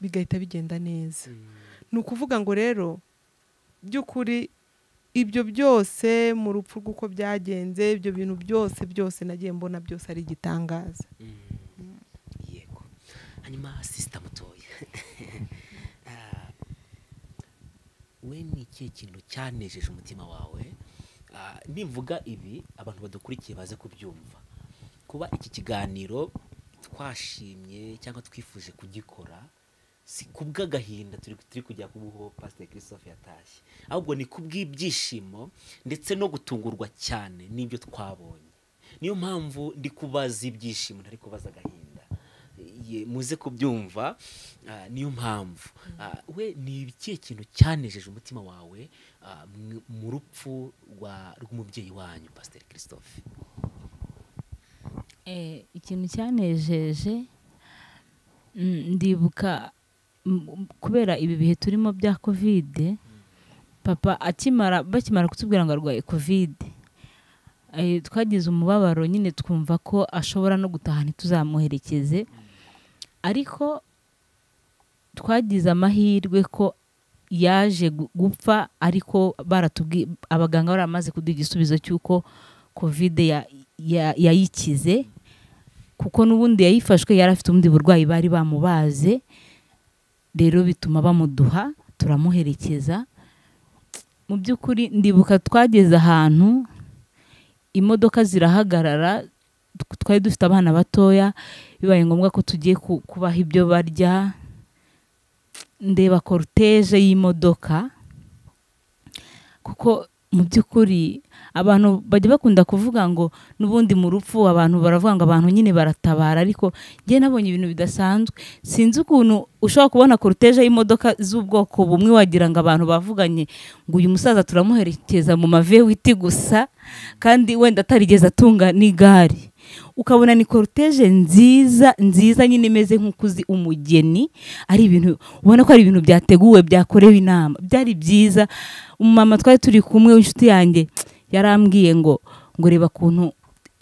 bigahita bigenda neza. Ni ukuvuga ngo rero by'ukuri ibyo byose mu rupfu rw'uko byagenze, ibyo bintu byose nagiye mbona byose ari igitangaza. Yego. Hanyuma sister mutoya, we ni ikihe kintu cyanejeje umutima wawe? Nimvuga ibi abantu badukurikiye baze kubyumva, kuba iki kiganiro twashimye cyangwa twifuje kugikora si kubw'agahinda turi kujya kubuho Pastor Christophe yatashye, ahubwo ni kubw'ibyishimo ndetse no gutungurwa cyane n'ibyo twabonye. Niyo mpamvu ndi kubaza ibyishimo ntari kubaza agahinda, muze kubyumva. Niyo mpamvu we ni ikihe kintu cyanejeje umutima wawe mu rupfu rw'umubyeyi wanyu Pastor Christophe? Ikintu cyanejeje, ndibuka kubera ibi bihe turimo bya covid, papa bakimara kutubwira ngo arwaye covid, twagize umubabaro nyine, twumva ko ashobora no gutaha ntituzamuherekeze, ariko twagize amahirwe ko yaje gupfa, ariko abaganga baramaze kuduha igisubizo cy'uko covid yayikize, kuko n'ubundi yayifashwe yari afite ubundi burwayi bari bamubaze, rero bituma bamuduha turamuherekeza. Mu by'ukuri ndibuka twageze ahantu imodoka zirahagarara, twari dufite abana batoya, bibaye ngombwa ko tugiye kubaha ibyo barya, ndeba cortege y'imodoka, kuko mu by'ukuri abantu bajya bakunda kuvuga ngo n'ubundi mu rupfu abantu baravuga ngo abantu nyine baratabara, ariko njye nabonye ibintu bidasanzwe. Sinzi ukuntu ushobora kubona cortege y'imodoka z'ubwoko bumwe wagira ngo abantu bavuganye ngo uyu musaza turamuherekeza mu mavewiti gusa, kandi wenda atarigeze atunga n'igare, ukabona ni cortege nziza nyine imeze nk'ukuzi umugeni, ari ibintu ubona ko ari ibintu byateguwe byakorewe inama, byari byiza. Umumama twari turi kumwe w'inshuti yanjye yarambwiye ngo reba kuntu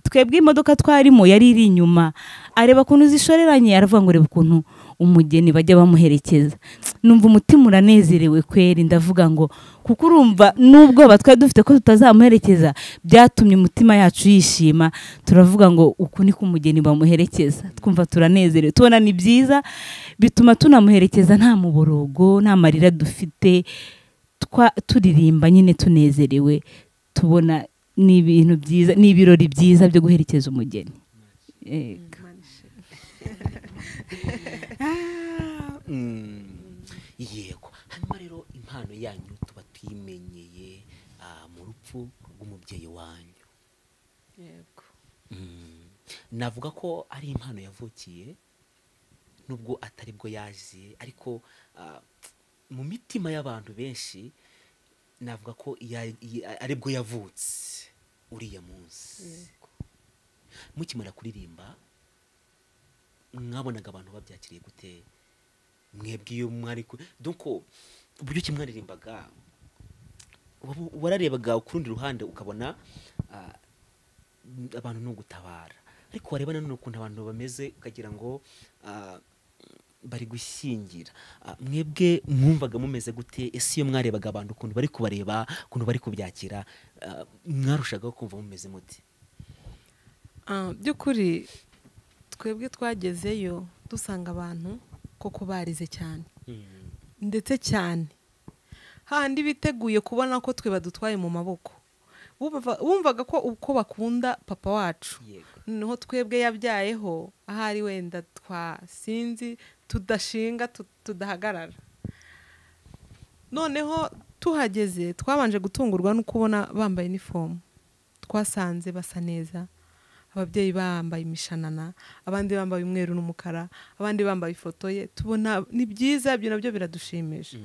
twebwe imodoka twarimo yari iri inyuma, areba kuntu zishoreranye, aravuga ngo reba kuntu umugeni bajya bamuherekeza. Numva umutima uranezerewe kweri, ndavuga ngo kuko urumva nubwo batwaye dufite ko tutazamuherekeza, byatumye umutima yacu yishima, turavuga ngo uku ni kumugeni bamuherekeza, twumva turanezerewe, tubona ni byiza, bituma tunamuherekeza nta muborogo, nta marira dufite, turirimba nyine tunezerewe, tubona ni ibintu byiza, ni ibirori byiza byo guherekeza umugeni. Yego. Hanyuma rero impano yanyu tuba tuyimenyeye mu rupfu rw'umubyeyi wanyu. Yego. Navuga ko ari impano yavukiye, nubwo atari bwo yaje, ariko mu mitima y'abantu benshi navuga ko ari bwo yavutse uriya munsi. Mukimara kuririmba mwabonaga abantu babyakiriye gute? Mwebwe iyo mwari donc uburyo kimwaririmbaga, wararebaga ukurundi ruhande ukabona abantu no gutabara, ariko wareba nanone ukuntu abantu bameze ukagira ngo bari gushyingira. Mwebwe mwumvaga mumeze gute? Ese iyo mwarebaga abantu ukuntu bari kubareba, ukuntu bari kubyakira, mwarushagaho kumva mumeze muti? By'ukuri twebwe twagezeyo dusanga abantu koko barize cyane, ndetse cyane handi biteguye kubona ko twe badutwaye mu maboko. Wumvaga ko uko bakunda papa wacu, noneho twebwe yabyayeho ahari wenda twasinzi tudashinga tudahagarara. Noneho tuhageze twabanje gutungurwa no kubona bambaye uniform, twasanze basa neza, ababyeyi bambaye imishanana, abandi bambaye umweru n'umukara, abandi bambaye ifoto ye, tubona ni byiza, ibyo nabyo biradushimisha.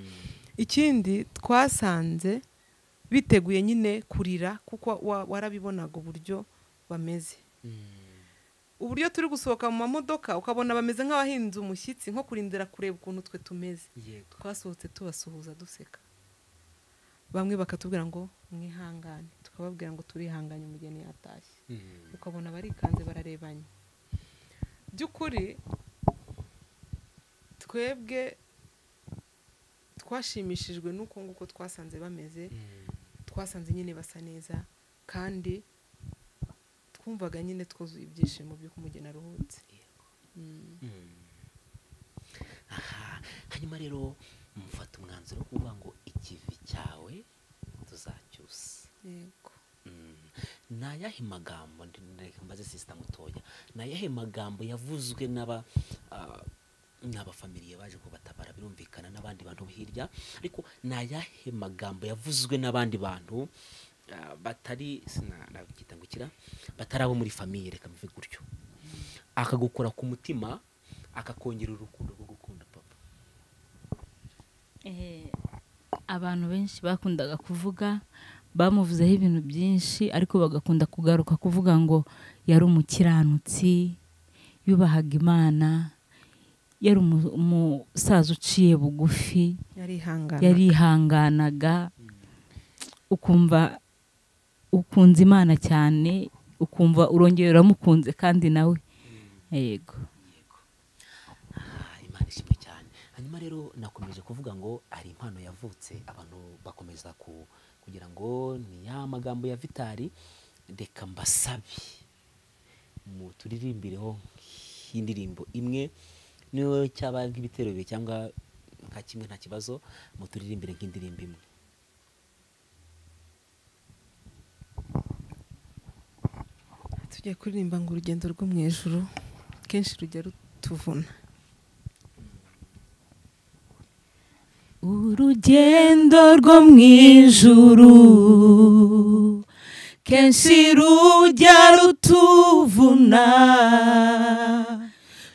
Ikindi twasanze biteguye nyine kurira kuko warabibonaga uburyo bameze. Uburyo turi gusohoka mu mamodoka ukabona bameze nk'abahinze umushyitsi, nko kurindira kureba ukuntu twe tumeze. Twasohotse tubasuhuza duseka, bamwe bakatubwira ngo mwihangane, tukababwira ngo turihanganye umugeni yatashye. Ukabona barikanze bararebanye. By'ukuri twebwe twashimishijwe n'uko nguko twasanze bameze, twasanze nyine basa neza, kandi twumvaga nyine twuzuye ibyishimo by'uko umugeni aruhutse. Hanyuma rero mufata umwanzuro wo kuvuga ngo ikivi cyawe tuzacyusa. Yego. Nayahe magambo mbaze sister mutoya, nayahe magambo yavuzwe n'abafamiliye baje kubatabara, birumvikana n'abandi bantu hirya, ariko nayahe magambo yavuzwe n'abandi bantu batari sinabikitangukira, batari abo muri famille, reka mvuge gutyo, akagukora ku mutima, akakongera urukundo rwo gukunda papa? Abantu benshi bakundaga kuvuga, bamuvuzeho ibintu byinshi, ariko bagakunda kugaruka kuvuga ngo yari umukiranutsi, yubahaga Imana, yari umusaza uciye bugufi, yarihanganaga, ukumva ukunze Imana cyane, ukumva urongera uramukunze kandi nawe. Yego. Imana ishimwe cyane. Hanyuma rero nakomeje kuvuga ngo ari impano yavutse, abantu bakomeza kugira ngo ni ya magambo ya Vitali. Reka mbasabe mu turirimbireho indirimbo imwe, niyo cyaba nk'ibitero bibe cyangwa nka kimwe, nta kibazo, mu turirimbire nk'indirimbo imwe. Tugiye kuririmba ngo urugendo rwo mu ijuru kenshi rujya rutuvuna. Urugendo rwo mu ijuru kenshi rujya rutuvuna,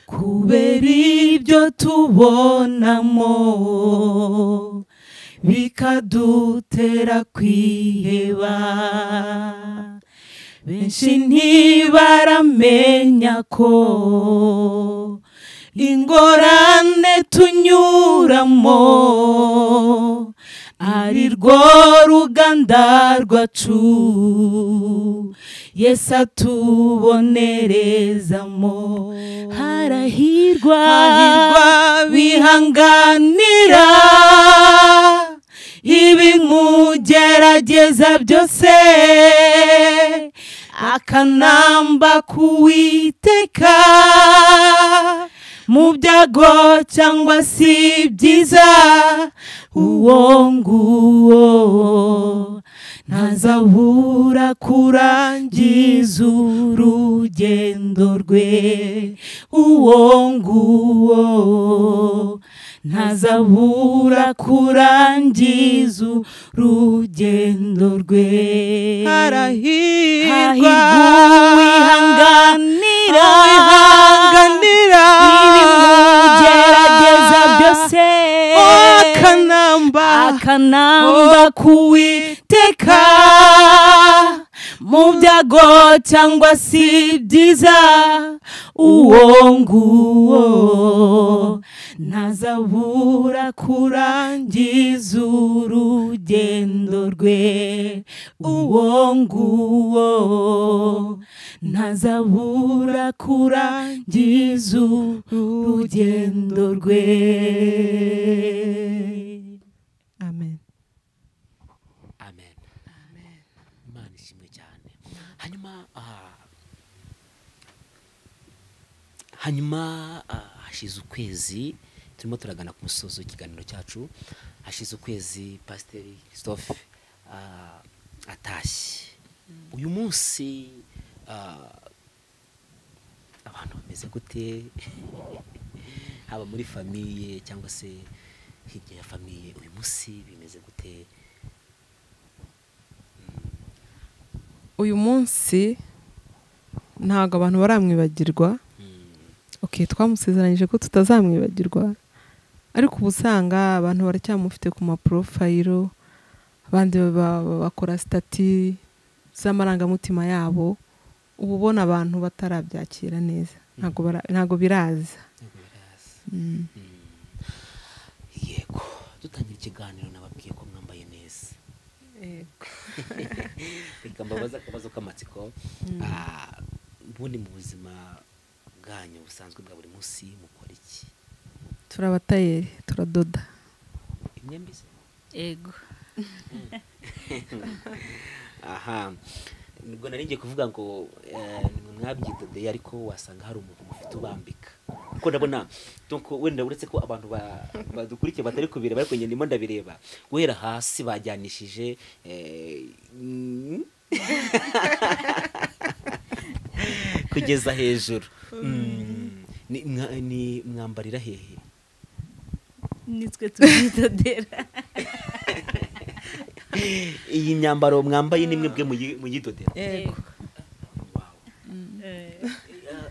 kubera ibyo tubonamo bikadutera kwiheba. Benshi ntibaramenya ko ingorane tunyuramo ari rwo ruganda rwacu Yesu atubonerezamo. Harahirwa bihanganira ibimugerageza byose, akanamba kuwiteka mu byago cyangwa si byiza. Uwo nguwo ntazabura kurangiza urugendo rwe. Uwo nguwo ntazabura kurangiza urugendo rwe. Harahirwa wihanganira ibimugerageza byose, akanamba kuwiteka mu byago cyangwa si byiza. Uwo nguwo ntazabura kurangiza urugendo rwe. Uwo nguwo ntazabura kurangiza urugendo rwe. Amen. Amen. Imana ishimwe cyane. Hanyuma hashize ukwezi, turimo turagana ku musozo w'ikiganiro cyacu. Hashize ukwezi Pasiteri Christophe atashye. Uyu munsi abantu bameze gute? Haba muri famiye cyangwa se hirya ya famiye, uyu munsi bimeze gute? Uyu munsi ntago abantu baramwibagirwa. Okay, twamusezeranyije ko tutazamwibagirwa, ariko ubu usanga abantu baracyamufite ku maprofayiro, abandi bakora stati z'amarangamutima yabo. Ubu ubona abantu batarabyakira neza, ntago biraza. Yego, dutangira ikiganiro nababwiye ko mwambaye neza. Yego. Reka mbabaza akabazo k'amatsiko. Ubundi mu buzima bwanyu busanzwe bwa buri munsi mukora iki? Turabatayeri, turadoda. Imyembe se? Yego. Aha, nubwo nari ngiye kuvuga ngo mwabyidodeye ariko wasanga hari umuntu mufite ubambika. Kuko ndabona donc wenda uretse ko abantu badukurikiye batari kubireba ariko njye ndimo ndabireba. Guhera hasi bajyanishije kugeza hejuru. Ni mwambarira hehe? Nitwe tubidodera. Iyi myambaro mwambaye nimwe bwe muyidodera. Yego.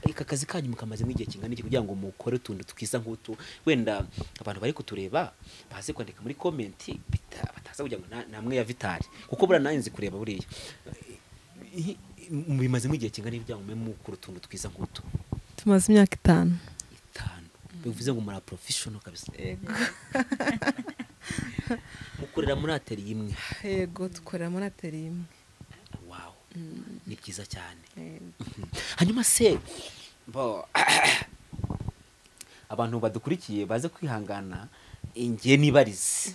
Ika kazi kanyu mukamaze nk'igihe kingana iki kugira ngo mukore utuntu twiza nk'utu? Wenda abantu bari kutureba baze kwandika muri comment bataza kugira ngo namwe ya vitali, kuko bura nanzi kureba buriya. Mubimaze nk'igihe kingana ibya ngo mukora utuntu twiza nk'utu? Tumaze imyaka 5. Bivuze ngo muri professional kabisa. Yego. Mukorera muri atelier imwe? Yego, dukorera muri atelier imwe. Wow. Ni byiza cyane. Hanyuma se abantu badukurikiye baze kwihangana ingiye nibarize.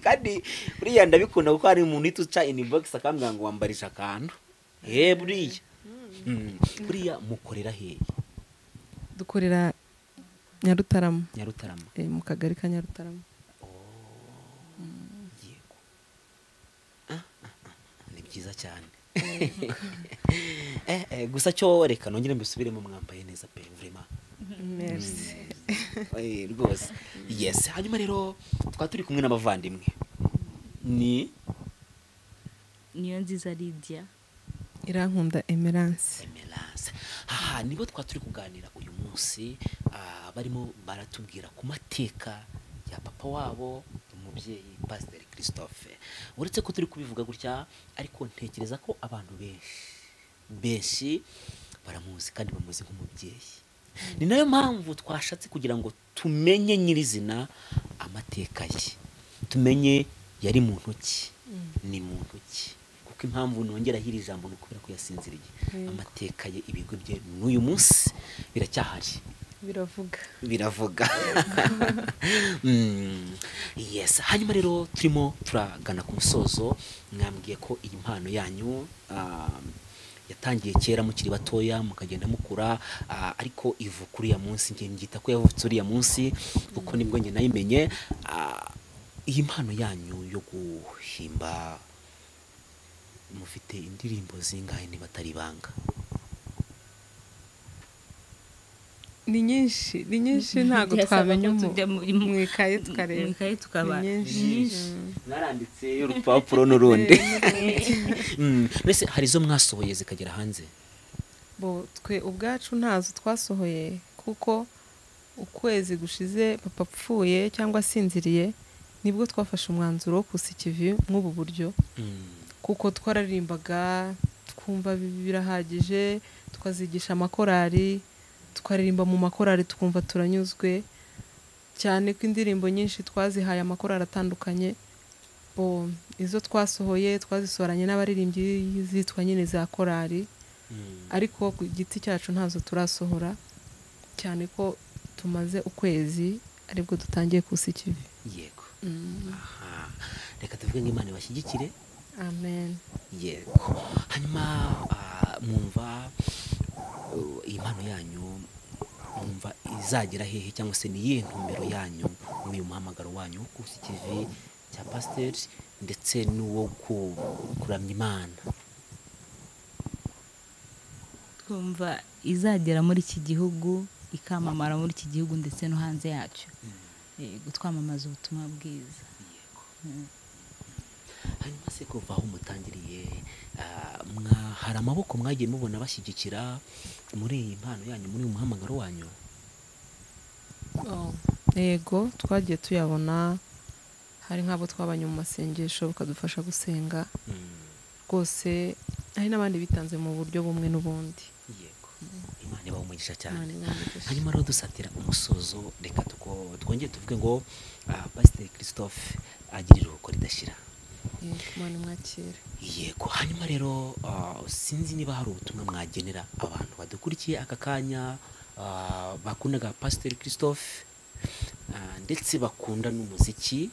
Kandi buriya ndabikunda kuko hari umuntu ituca inbox akambwira ngo wambarisha akantu. Buriya. Buriya mukorera hehe? Dukorera Nyarutarama. Mu kagari ka Nyarutarama. Yego. Ni byiza cyane. Gusa cyo reka nongere mbisubiremo mwambaye neza pe vraiment. Merci. Rwose. Yes, hanyuma rero twaturi kumwe n'abavandimwe. Niyo nziza Lydia. Irankunda Emerance. Nibo twaturi kuganira uyu munsi, barimo baratubwira ku mateka ya papa wabo umubyeyi Pastor Christophe. Uretse ko turi kubivuga gutya ariko ntekereza ko abantu benshi baramuzi kandi bamuzi nk'umubyeyi. Ni nayo mpamvu twashatse kugira ngo tumenye nyirizina amateka ye, tumenye yari muntu ki, ni muntu ki. Kuko impamvu nongera hiri jambo nukubera ko yasinziriye. Amateka ye ibigwe bye n'uyu munsi biracyahari. Biravuga. Yes, hanyuma rero turimo turagana ku musozo. Mwambwiye ko iyi mpano yanyu yatangiye kera mukiri batoya mukagenda mukura, ariko ivu kuri ya munsi ngiye ngita ko yavutse uri ya munsi kuko nibwo nge nayimenye. Iyi mpano yanyu yo guhimba mufite indirimbo zingahe niba atari banga? Ni nyinshi ntago twamenya mu ikaye tukareba. Naranditse urupapuro n'urundi. Mbese hari zo mwasohoye zikagera hanze? Twe ubwacu ntazo twasohoye kuko ukwezi gushize papa apfuye cyangwa asinziriye nibwo twafashe umwanzuro wo kusikivi nk'ubu buryo. Kuko twararimbaga twumva birahagije, twazigisha amakorari, twaririmba mu makorari tukumva turanyuzwe cyane ko indirimbo nyinshi twazihaye amakorari atandukanye. Izo twasohoye twazisoranye n'abaririmbyi zitwa nyine za korari, ariko ku giti cyacu ntazo turasohora cyane ko tumaze ukwezi aribwo dutangiye kusikivi. Yego. Reka tuvuge ngo Imana ibashyigikire. Amen. Yego. Hanyuma mwumva impano yanyu mwumva izagera hehe cyangwa se ni iyihe ntumbero yanyu n'uyu muhamagaro wanyu wo kusikivi cya Pastor ndetse n'uwo kuramya Imana? Twumva izagera muri iki gihugu, ikamamara muri iki gihugu ndetse no hanze yacyo. Gutwamamaza ubutumwa bwiza. Hanyuma se kuva aho mutangiriye hari amaboko mwagiye mubona bashyigikira muri iyi mpano yanyu, muri uyu muhamagaro wanyu? yego twagiye tuyabona, hari nk'abo twabanye mu masengesho bakadufasha gusenga rwose, hari n'abandi bitanze mu buryo bumwe n'ubundi. Yego, Imana ibaha umugisha cyane. Imana ibaha umugisha. Hanyuma rero dusatira umusozo, reka twongere tuvuge ngo Pasiteri Christophe agira iruhuko ridashira. Imana imwakire. Yego, hanyuma rero sinzi niba hari ubutumwa mwagenera abantu badukurikiye aka kanya, bakundaga Pasiteri Christophe ndetse bakunda n'umuziki,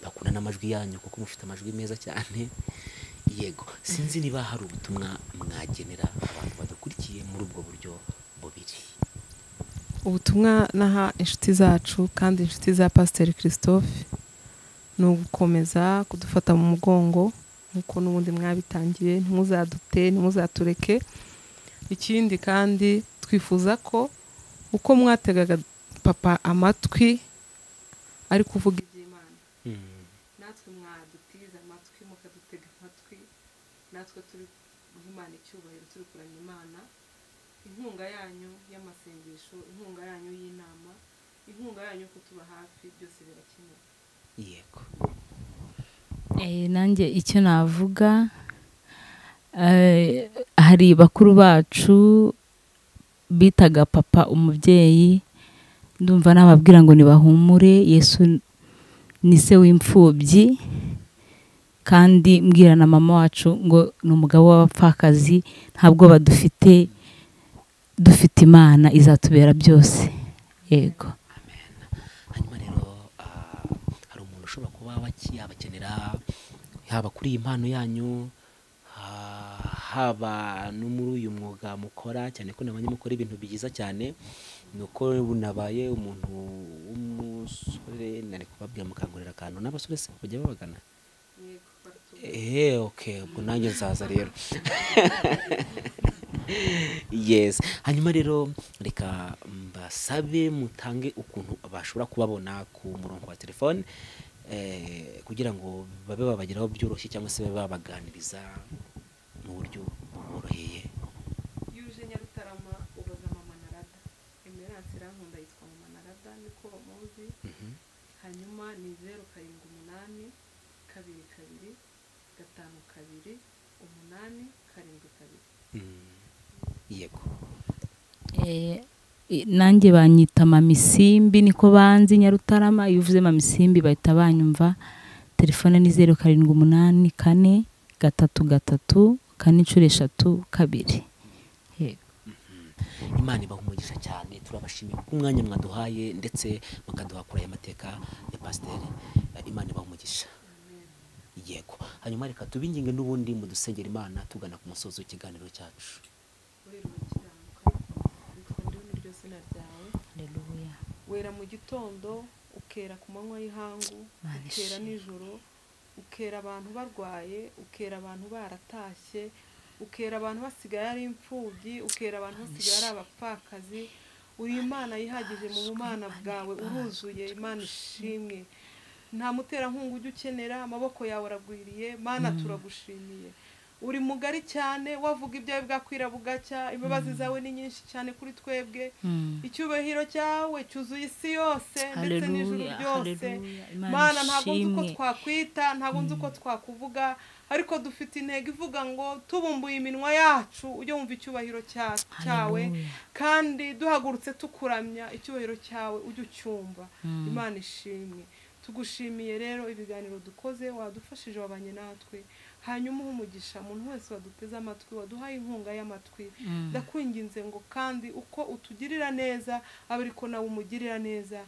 bakunda n'amajwi yanyu kuko mufite amajwi meza cyane. Yego, sinzi niba hari ubutumwa mwagenera abantu badukurikiye muri ubwo buryo bubiri. Ubutumwa naha inshuti zacu kandi inshuti za Pasiteri Christophe ni ugukomeza kudufata mu mugongo nk'uko n'ubundi mwabitangiye, ntimuzadute, ntimuzatureke. Ikindi kandi twifuza ko uko mwategaga papa amatwi ari kuvuga iby'Imana, natwe mwadutiza amatwi mukadutega amatwi, natwe turi guha Imana icyubahiro, turi kuramya Imana. Inkunga yanyu y'amasengesho, inkunga yanyu y'inama, inkunga yanyu kutuba hafi, byose birakenewe. Yego. Nanjye icyo navuga, hari bakuru bacu bitaga papa umubyeyi, ndumva nababwira ngo nibahumure, Yesu ni se w'imfubyi, kandi mbwira na mama wacu ngo ni umugabo w'abapfakazi, ntabwo badufite, dufite Imana izatubera byose. Yego. Hanyuma rero hari umuntu ushobora kuba yabakenera, haba kuri iyi mpano yanyu, haba no muri uyu mwuga mukora, cyane ko nabanye mukora ibintu byiza cyane, nuko bunabaye umuntu w'umusore, nari kubabwira mukangurira akantu, n'abasore se bajya babagana. Okay, ubwo nanjye nzaza rero. Yes. Hanyuma rero reka mbasabe mutange ukuntu bashobora kubabona ku murongo wa telefone, kugira ngo babe babageraho byoroshye cyangwa se babe babaganiriza mu buryo buboroheye. Yuje Nyarutarama ubaza mama Narada, emerance rankunda yitwa mama Narada, niko bamuzi. Hanyuma ni 078 22 52 8 72. Yego. Nanjye banyita Mama Isimbi, niko banzi Nyarutarama. Iyo uvuze Mama Isimbi bahita banyumva. Telefone ni 078 4 3 3 4 Yego. Imana ibaha umugisha cyane, turabashimiye ku mwanya mwaduhaye ndetse mukaduha kuri aya mateka ya Pasiteri. Imana ibaha umugisha. Yego. Hanyuma reka tubinginge n'ubundi mu dusengera Imana tugana ku musozo w'ikiganiro cyacu. Haleluya. Wera mu gitondo, ukera ku manywa y'ihangu, ukera nijoro, ukera abantu barwaye, ukera abantu baratashye, ukera abantu basigaye ari imfubyi, ukera abantu basigaye ari abapfakazi. Uri Imana yihagije mu bumana bwawe, uruzuye. Imana ishimwe, nta muterankunga ujya ukenera, amaboko yawe aragwiriye. Mana turagushimiye, uri mugari cyane, wavuga ibyawe bwakwira bugacya, imbabazi zawe ni nyinshi cyane kuri twebwe. Icyubahiro cyawe cyuzuye isi yose ndetse n'ijuru ryose. Mana ntabwo nzi uko twakwita, ntabwo nzi uko twakuvuga, ariko dufite intego ivuga ngo tubumbuye iminwa yacu ujye wumva icyubahiro cyawe, kandi duhagurutse tukuramya icyubahiro cyawe ujye ucyumva. Imana ishimwe, tugushimiye rero ibiganiro dukoze, wadufashije, wabanye natwe. Hanyuma umugisha umuntu wese waduteze amatwi, waduhaye inkunga y'amatwi. Ndakwinginze ngo kandi uko utugirira neza abe ariko nawe umugirira neza.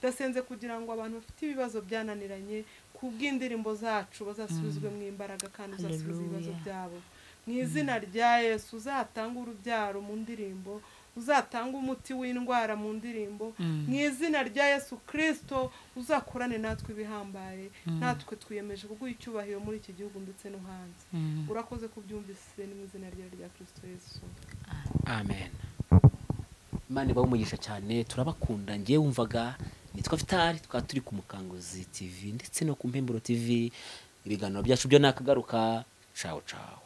Ndasenze kugira ngo abantu bafite ibibazo byananiranye kubw'indirimbo zacu bazasubizwe mu imbaraga kandi uzasubiza ibibazo byabo. Mu izina rya Yesu uzatanga urubyaro mu ndirimbo, uzatanga umuti w'indwara mu ndirimbo. Mu izina rya Yesu Kristo uzakorane natwe ibihambaye. Natwe twiyemeje kuguha icyubahiro muri iki gihugu ndetse no hanze. Urakoze kubyumvise ni mu izina rya Kristo Yesu. Amen. Imana ibaha umugisha cyane, turabakunda. Ngiye wumvaga nitwa Vitali, twaba turi ku Mukanguzi TV ndetse no ku Mpemburo TV. Ibiganiro byacu byo nakagaruka. Ciao ciao.